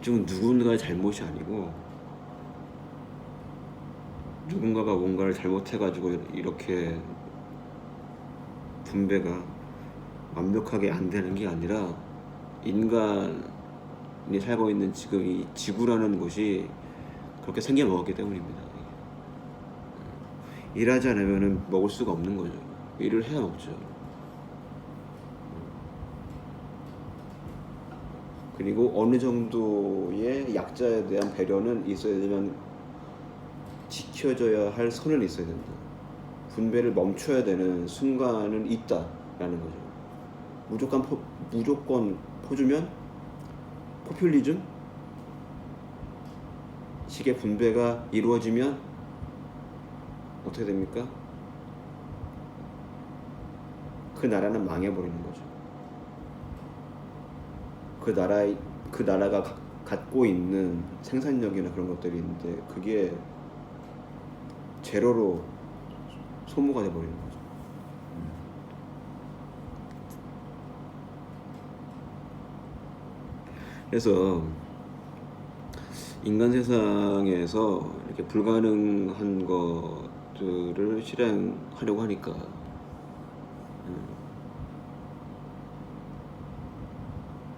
Speaker 1: 중 누군가의 잘못이 아니고 누군가가 뭔가를 잘못해가지고 이렇게 분배가 완벽하게 안 되는 게 아니라, 인간이 살고 있는 지금 이 지구라는 곳이 그렇게 생겨 먹었기 때문입니다. 일하지 않으면 먹을 수가 없는 거죠. 일을 해야 먹죠. 그리고 어느 정도의 약자에 대한 배려는 있어야 되면 지켜져야 할 선은 있어야 된다. 분배를 멈춰야 되는 순간은 있다라는 거죠. 무조건 퍼주면 포퓰리즘 식의 분배가 이루어지면 어떻게 됩니까? 그 나라는 망해버리는 거죠. 그 나라가 갖고 있는 생산력이나 그런 것들이 있는데, 그게 제로로 소모가 돼버리는 거죠. 그래서 인간 세상에서 이렇게 불가능한 것들을 실행하려고 하니까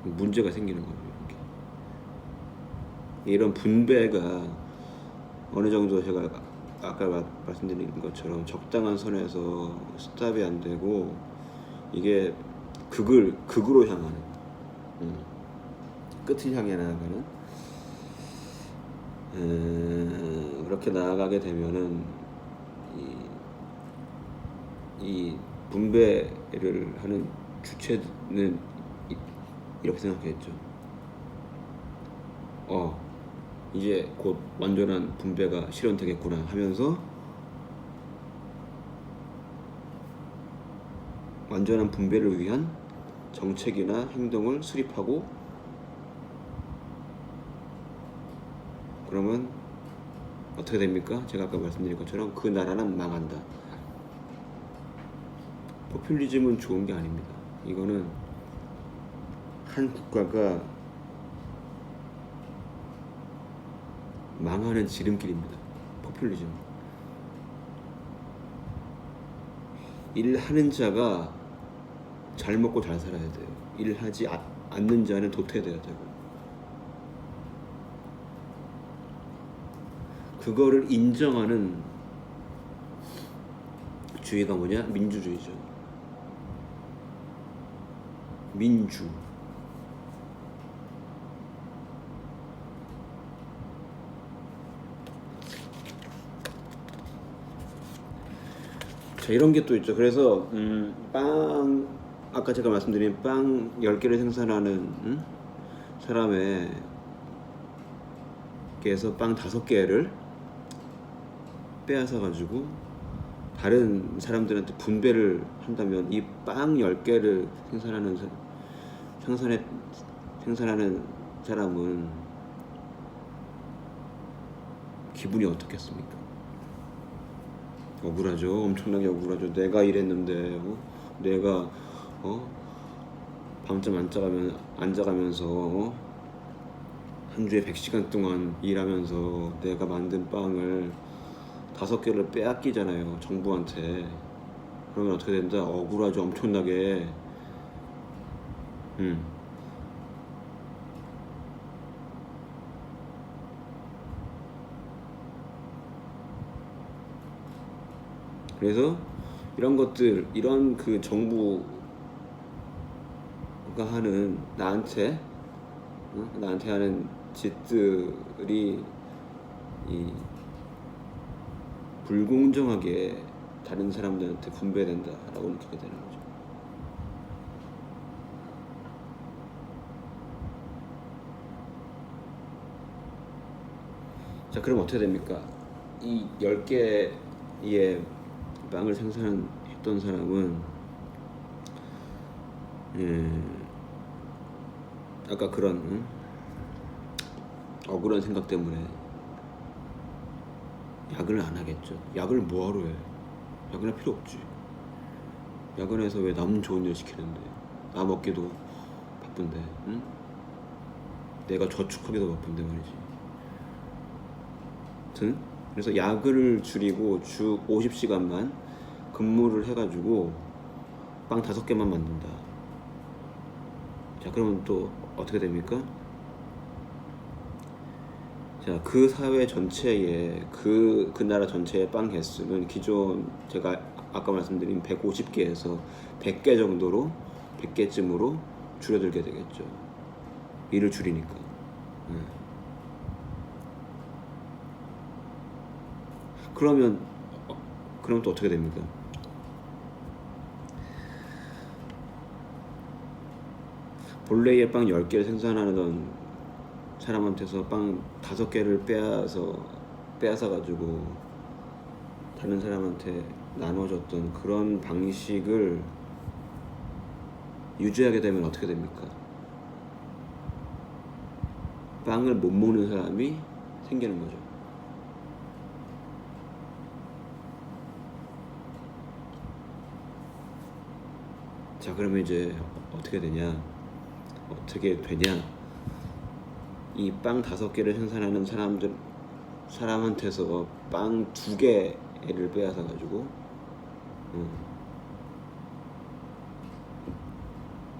Speaker 1: 문제가 생기는 거예요. 이런 분배가 어느 정도 제가 아까 말씀드린 것처럼 적당한 선에서 스탑이 안 되고, 이게 극으로 향하는 끝을 향해 나아가는 그렇게 나아가게 되면은 이 분배를 하는 주체는 이렇게 생각했죠. 이제 곧 완전한 분배가 실현되겠구나 하면서 완전한 분배를 위한 정책이나 행동을 수립하고, 그러면 어떻게 됩니까? 제가 아까 말씀드린 것처럼 그 나라는 망한다. 포퓰리즘은 좋은 게 아닙니다. 이거는 한 국가가 망하는 지름길입니다. 포퓰리즘. 일하는 자가 잘 먹고 잘 살아야 돼요. 일하지 않는 자는 도태돼야 되고. 그거를 인정하는 주의가 뭐냐? 민주주의죠. 민주. 자, 이런 게 또 있죠. 그래서 아까 제가 말씀드린 빵 10개를 생산하는 사람에게서 빵 5개를 빼앗아 가지고 다른 사람들한테 분배를 한다면 이 빵 10개를 생산하는 사람은 기분이 어떻겠습니까? 억울하죠. 엄청나게 억울하죠. 내가 일했는데 내가 밤잠 안 자가면서 한 주에 100시간 동안 일하면서 내가 만든 빵을 5개를 빼앗기잖아요, 정부한테. 그러면 어떻게 된다? 억울하죠, 엄청나게. 그래서 이런 것들, 이런 그 정부가 하는 나한테 하는 짓들이 불공정하게 다른 사람들한테 분배된다라고 느끼게 되는 거죠. 자, 그럼 어떻게 됩니까? 이 10개의 빵을 생산했던 사람은 아까 그런 억울한 생각 때문에 야근을 안 하겠죠. 야근을 뭐하러 해? 야근할 필요 없지. 야근해서 왜 남 좋은 일 시키는데, 나 먹기도 바쁜데, 내가 저축하기도 바쁜데 말이지. 그래서 야근을 줄이고 주 50시간만 근무를 해가지고 빵 5개만 만든다. 자, 그러면 또 어떻게 됩니까? 자, 그 사회 전체의 그 나라 전체의 빵 개수는 기존 제가 아까 말씀드린 150개에서 100개 정도로 100개쯤으로 줄어들게 되겠죠. 일을 줄이니까. 그럼 또 어떻게 됩니까? 본래의 빵 10개를 생산하던 사람한테서 빵 5개를 빼앗아 가지고 다른 사람한테 나눠줬던 그런 방식을 유지하게 되면 어떻게 됩니까? 빵을 못 먹는 사람이 생기는 거죠. 자, 그러면 이제 어떻게 되냐? 이 빵 5개를 생산하는 사람한테서 빵 2개를 빼앗아 가지고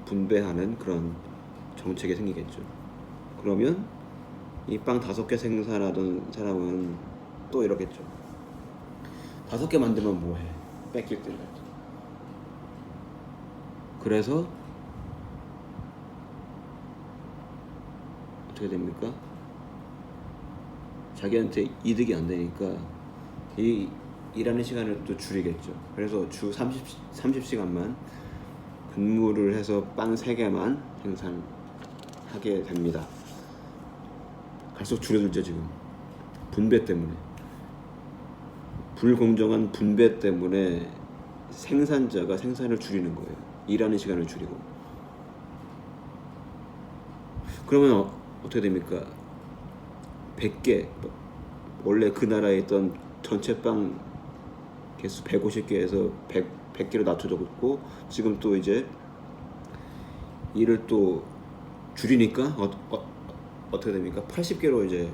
Speaker 1: 분배하는 그런 정책이 생기겠죠. 그러면 이 빵 5개 생산하던 사람은 또 이러겠죠. 5개 만들면 뭐해? 뺏길 때. 그래서 어떻게 됩니까? 자기한테 이득이 안 되니까 이 일하는 시간을 또 줄이겠죠. 그래서 주 30시간만 근무를 해서 빵 3개만 생산하게 됩니다. 갈수록 줄어들죠. 지금 분배 때문에, 불공정한 분배 때문에 생산자가 생산을 줄이는 거예요. 일하는 시간을 줄이고. 그러면 어떻게 됩니까? 100개, 원래 그 나라에 있던 전체 빵 개수 150개에서 100개로 낮춰졌고, 지금 또 이제 일을 또 줄이니까 어떻게 됩니까? 80개로 이제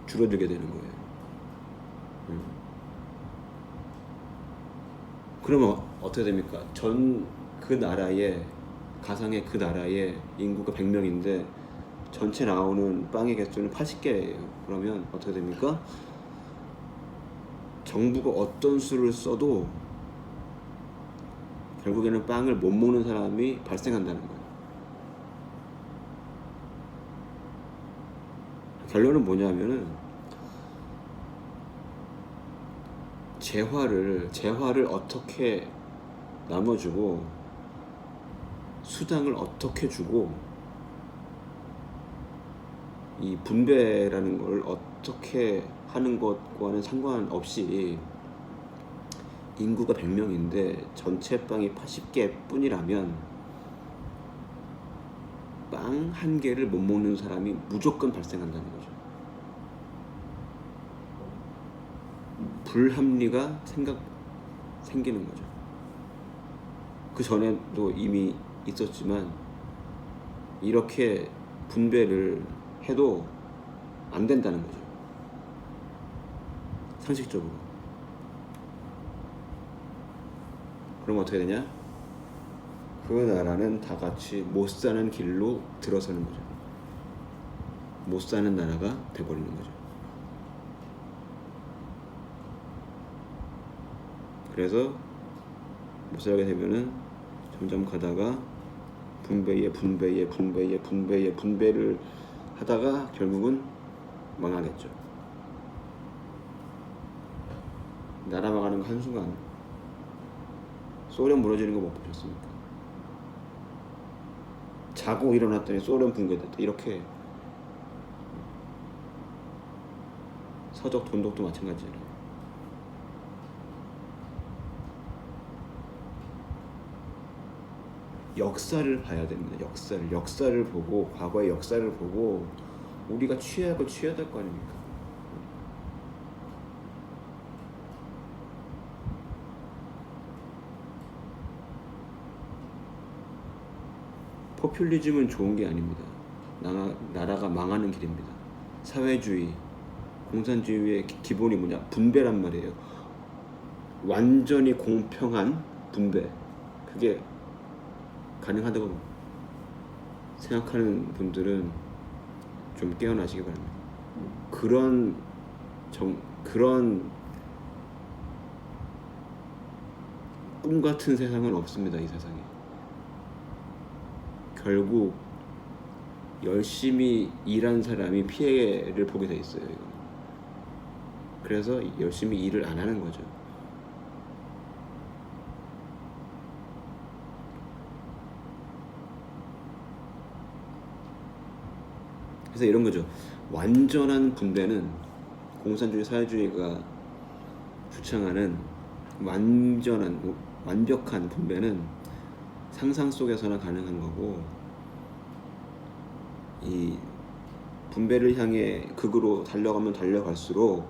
Speaker 1: 줄어들게 되는 거예요. 그러면 어떻게 됩니까? 그 나라에, 가상의 그 나라에 인구가 100명인데 전체 나오는 빵의 개수는 80개예요. 그러면 어떻게 됩니까? 정부가 어떤 수를 써도 결국에는 빵을 못 먹는 사람이 발생한다는 거예요. 결론은 뭐냐면은 재화를 어떻게 나눠주고 수당을 어떻게 주고 이 분배라는 걸 어떻게 하는 것과는 상관없이 인구가 100명인데 전체 빵이 80개 뿐이라면 빵 한 개를 못 먹는 사람이 무조건 발생한다는 거죠. 불합리가 생기는 거죠. 그 전에도 이미 있었지만 이렇게 분배를 해도 안 된다는 거죠. 상식적으로. 그럼 어떻게 되냐? 그 나라는 다 같이 못 사는 길로 들어서는 거죠. 못 사는 나라가 돼버리는 거죠. 그래서 못 살게 되면은 점점 가다가 분배를 하다가 결국은 망하겠죠. 나라 망하는 거 한순간. 소련 무너지는 거 못 보셨습니까? 자고 일어났더니 소련 붕괴됐다. 이렇게. 서적 돈독도 마찬가지잖아요. 역사를 봐야 됩니다. 역사를 보고, 과거의 역사를 보고 우리가 취해야 될 거 아닙니까? 포퓰리즘은 좋은 게 아닙니다. 나라가 망하는 길입니다. 사회주의, 공산주의의 기본이 뭐냐? 분배란 말이에요. 완전히 공평한 분배. 그게 가능하다고 생각하는 분들은 좀 깨어나시기 바랍니다. 그런 꿈 같은 세상은 없습니다. 이 세상에. 결국 열심히 일한 사람이 피해를 보게 돼 있어요. 이거. 그래서 열심히 일을 안 하는 거죠. 그래서 이런 거죠. 완전한 분배는, 공산주의 사회주의가 주창하는 완벽한 분배는 상상 속에서나 가능한 거고, 이 분배를 향해 극으로 달려갈수록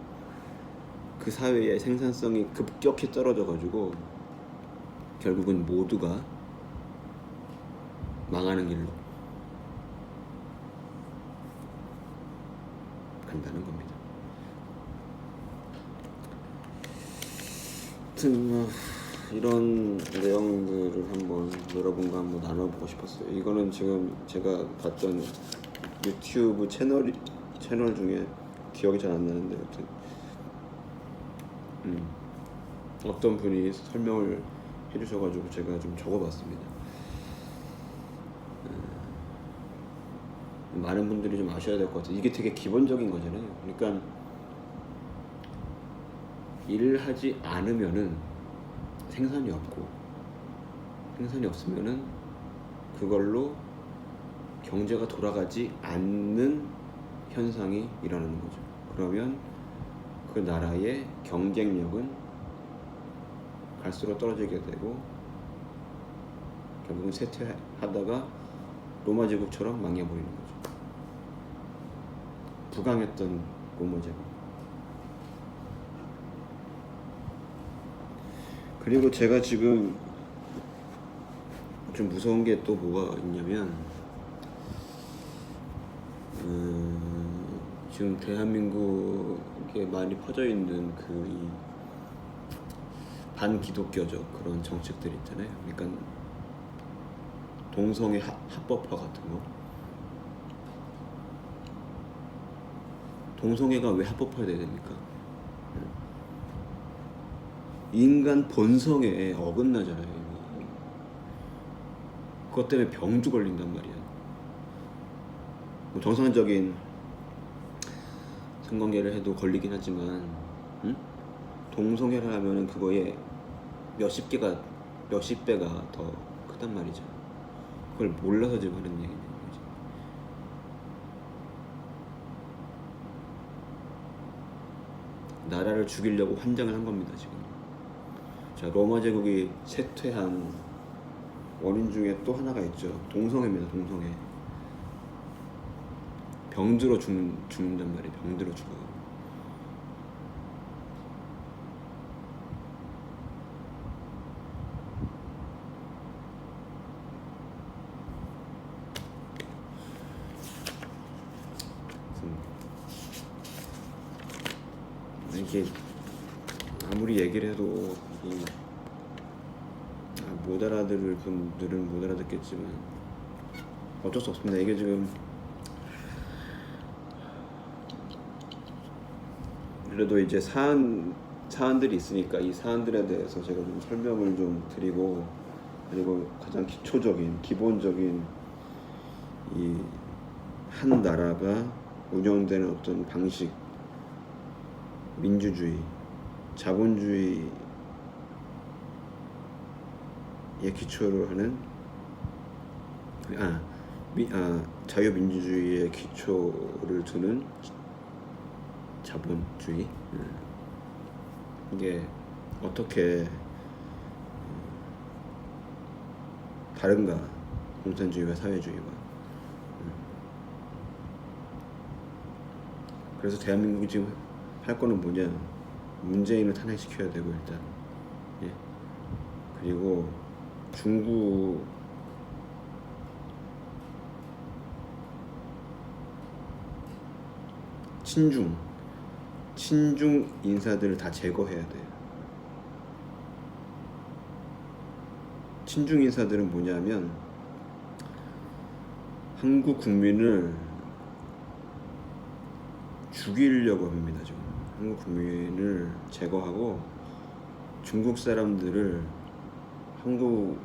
Speaker 1: 그 사회의 생산성이 급격히 떨어져가지고 결국은 모두가 망하는 길로 간다는 겁니다. 하여튼 이런 내용들을 한번 여러분과 한번 나눠보고 싶었어요. 이거는 지금 제가 봤던 유튜브 채널 중에 기억이 잘 안 나는데, 아무튼 어떤 분이 설명을 해주셔가지고 제가 좀 적어봤습니다. 많은 분들이 좀 아셔야 될 것 같아요. 이게 되게 기본적인 거잖아요. 그러니까 일을 하지 않으면은 생산이 없고, 생산이 없으면은 그걸로 경제가 돌아가지 않는 현상이 일어나는 거죠. 그러면 그 나라의 경쟁력은 갈수록 떨어지게 되고 결국은 쇠퇴하다가 로마 제국처럼 망해버리는 거죠. 부강했던 로마 제국. 그리고 제가 지금 좀 무서운 게 또 뭐가 있냐면 지금 대한민국에 많이 퍼져 있는 그 반기독교적 그런 정책들 있잖아요. 그러니까 동성애 합법화 같은 거. 동성애가 왜 합법화돼야 됩니까? 인간 본성에 어긋나잖아요. 그것 때문에 병도 걸린단 말이야. 뭐 정상적인 성관계를 해도 걸리긴 하지만, 응? 동성애를 하면은 그거에 몇십 배가 더 크단 말이죠. 그걸 몰라서 지금 하는 얘기는 거지. 나라를 죽이려고 환장을 한 겁니다 지금. 자, 로마 제국이 쇠퇴한 원인 중에 또 하나가 있죠. 동성애입니다. 동성애. 병들어 죽는단 말이에요. 병들어 죽어. 이게 아무리 얘기를 해도 못 알아들을 분들은 못 알아듣겠지만 어쩔 수 없습니다. 이게 지금 그래도 이제 사안들이 있으니까 이 사안들에 대해서 제가 좀 설명을 좀 드리고, 그리고 가장 기본적인 이 한 나라가 운영되는 어떤 방식, 민주주의, 자본주의에 기초로 하는 자유민주주의에 기초를 두는 자본주의, 이게 어떻게 다른가, 공산주의와 사회주의와. 그래서 대한민국이 지금 할 거는 뭐냐, 문재인을 탄핵시켜야 되고 일단, 예. 그리고 중국 친중 인사들을 다 제거해야 돼요. 친중 인사들은 뭐냐면 한국 국민을 죽이려고 합니다. 지금 한국 국민을 제거하고 중국 사람들을 한국으로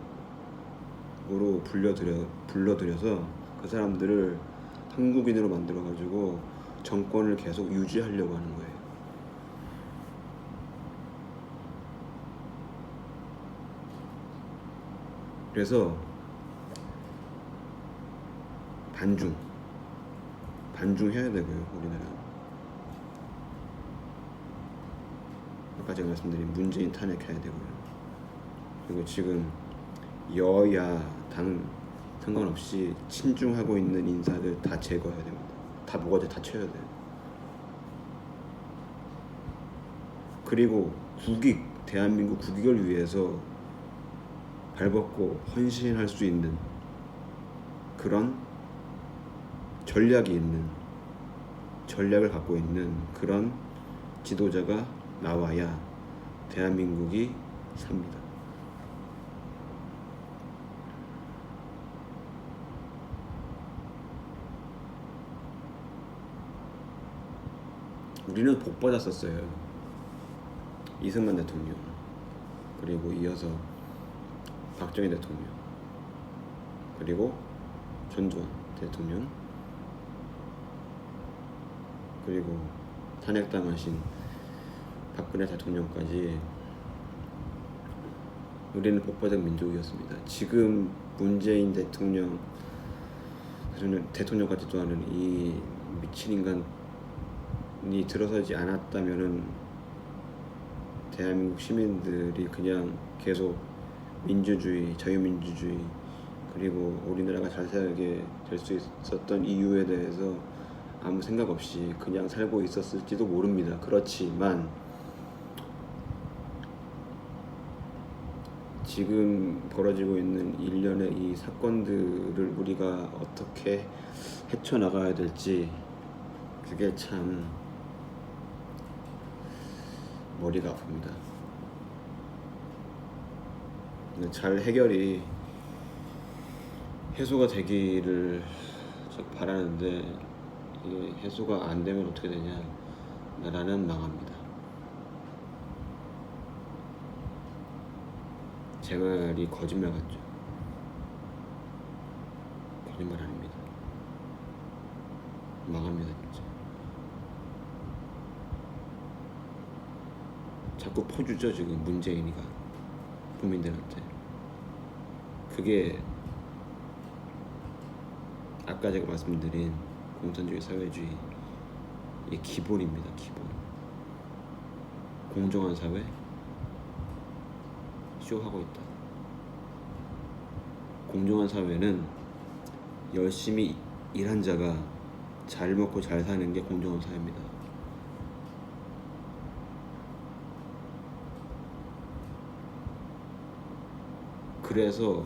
Speaker 1: 불러들여서 그 사람들을 한국인으로 만들어가지고 정권을 계속 유지하려고 하는 거예요. 그래서 반중해야 되고요. 우리나라. 아까 제가 말씀드린 문재인 탄핵해야 되고요. 그리고 지금 여야 당 상관없이 친중하고 있는 인사들 다 제거해야 됩니다. 다 모가지 다 쳐야 돼요. 그리고 대한민국 국익을 위해서 발벗고 헌신할 수 있는 그런 전략을 갖고 있는 그런 지도자가 나와야 대한민국이 삽니다. 우리는 복 받았었어요. 이승만 대통령, 그리고 이어서 박정희 대통령, 그리고 전두환 대통령, 그리고 탄핵당하신 박근혜 대통령까지 우리는 폭발적 민족이었습니다. 지금 문재인 대통령까지도 하는 이 미친 인간이 들어서지 않았다면은 대한민국 시민들이 그냥 계속 민주주의, 자유민주주의, 그리고 우리나라가 잘 살게 될 수 있었던 이유에 대해서 아무 생각 없이 그냥 살고 있었을지도 모릅니다. 그렇지만 지금 벌어지고 있는 일련의 이 사건들을 우리가 어떻게 헤쳐나가야 될지, 그게 참 머리가 아픕니다. 잘 해소가 되기를 바라는데, 이게 해소가 안 되면 어떻게 되냐? 나라는 망합니다. 제 말이 거짓말 같죠? 거짓말 아닙니다. 망합니다, 진짜. 자꾸 퍼주죠, 지금 문재인이가 국민들한테. 그게 아까 제가 말씀드린 공산주의 사회주의의 기본입니다. 기본. 공정한 사회 쇼하고 있다. 공정한 사회는 열심히 일한 자가 잘 먹고 잘 사는 게 공정한 사회입니다. 그래서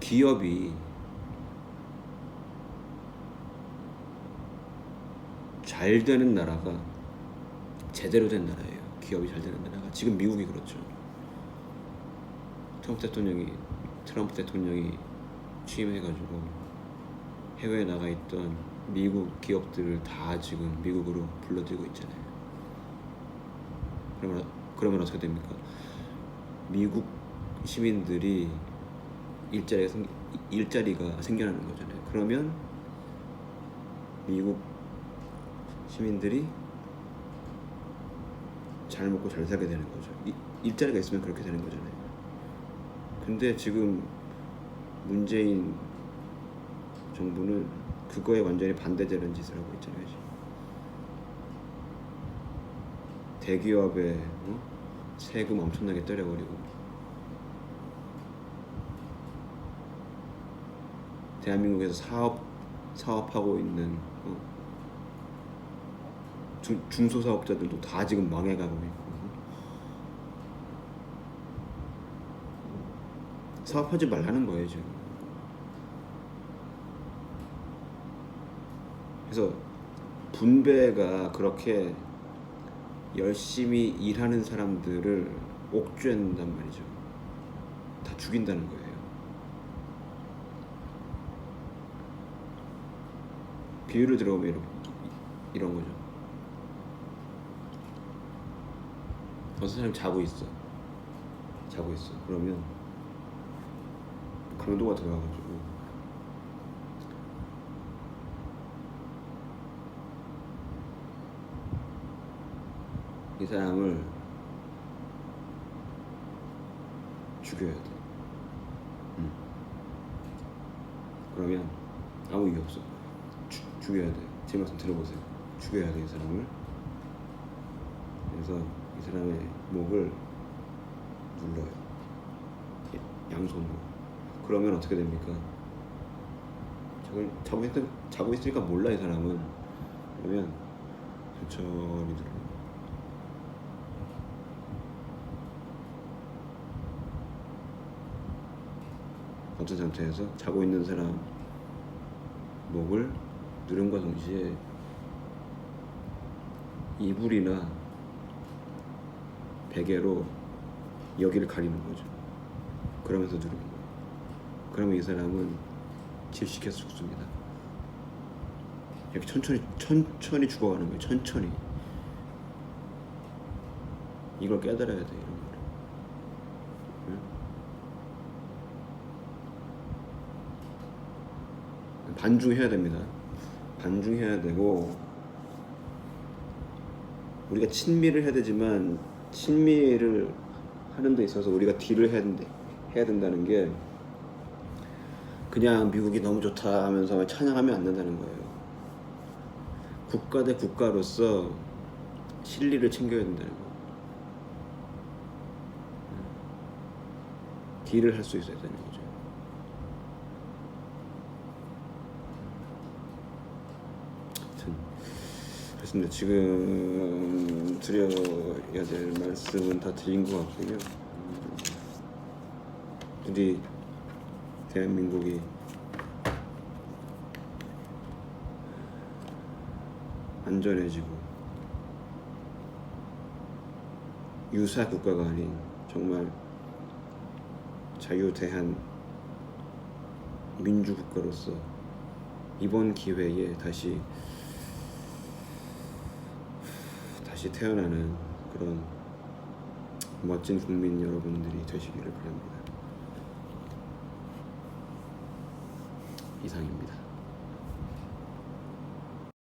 Speaker 1: 기업이 잘 되는 나라가 제대로 된 나라예요. 기업이 잘 되는 나라가. 지금 미국이 그렇죠. 트럼프 대통령이 취임해가지고 해외에 나가 있던 미국 기업들을 다 지금 미국으로 불러들이고 있잖아요. 그러면 어떻게 됩니까? 미국 시민들이 일자리가 생겨나는 거잖아요. 그러면 미국 시민들이 잘 먹고 잘 살게 되는 거죠. 일자리가 있으면 그렇게 되는 거잖아요. 근데 지금 문재인 정부는 그거에 완전히 반대되는 짓을 하고 있잖아요. 지금. 대기업에 세금 엄청나게 때려버리고, 대한민국에서 사업하고 있는 중소사업자들도 다 지금 망해가고 있고, 사업하지 말라는 거예요 지금. 그래서 분배가 그렇게 열심히 일하는 사람들을 옥죄한단 말이죠. 다 죽인다는 거예요. 비유를 들어보면 이런 거죠. 어떤 사람이 자고 있어. 그러면 강도가 들어가가지고 이 사람을 죽여야 돼. 그러면 아무 이유 없어. 죽여야 돼. 제 말씀 들어보세요. 죽여야 돼, 이 사람을. 그래서 이 사람의 목을 눌러요. 양손으로. 그러면 어떻게 됩니까? 자고 있으니까 몰라, 이 사람은. 그러면 천천히 들어. 어떤 상태에서 자고 있는 사람 목을 누름과 동시에 이불이나 베개로 여기를 가리는 거죠. 그러면서 누르는 거예요. 그러면 이 사람은 질식해서 죽습니다. 이렇게 천천히 죽어가는 거예요. 천천히. 이걸 깨달아야 돼, 이런 거를. 응? 반중해야 됩니다. 반중해야 되고 우리가 친미를 해야 되지만 친미를 하는 데 있어서 우리가 딜을 해야 된다는 게 그냥 미국이 너무 좋다 하면서 찬양하면 안 된다는 거예요. 국가 대 국가로서 실리를 챙겨야 된다는 거. 딜을 할 수 있어야 되는 거죠. 그렇습니다. 지금 드려야 될 말씀은 다 드린 것 같고요. 우리 대한민국이 안전해지고 유사 국가가 아닌 정말 자유대한 민주국가로서 이번 기회에 다시 태어나는 그런 멋진 국민 여러분들이 되시기를 바랍니다. 이상입니다.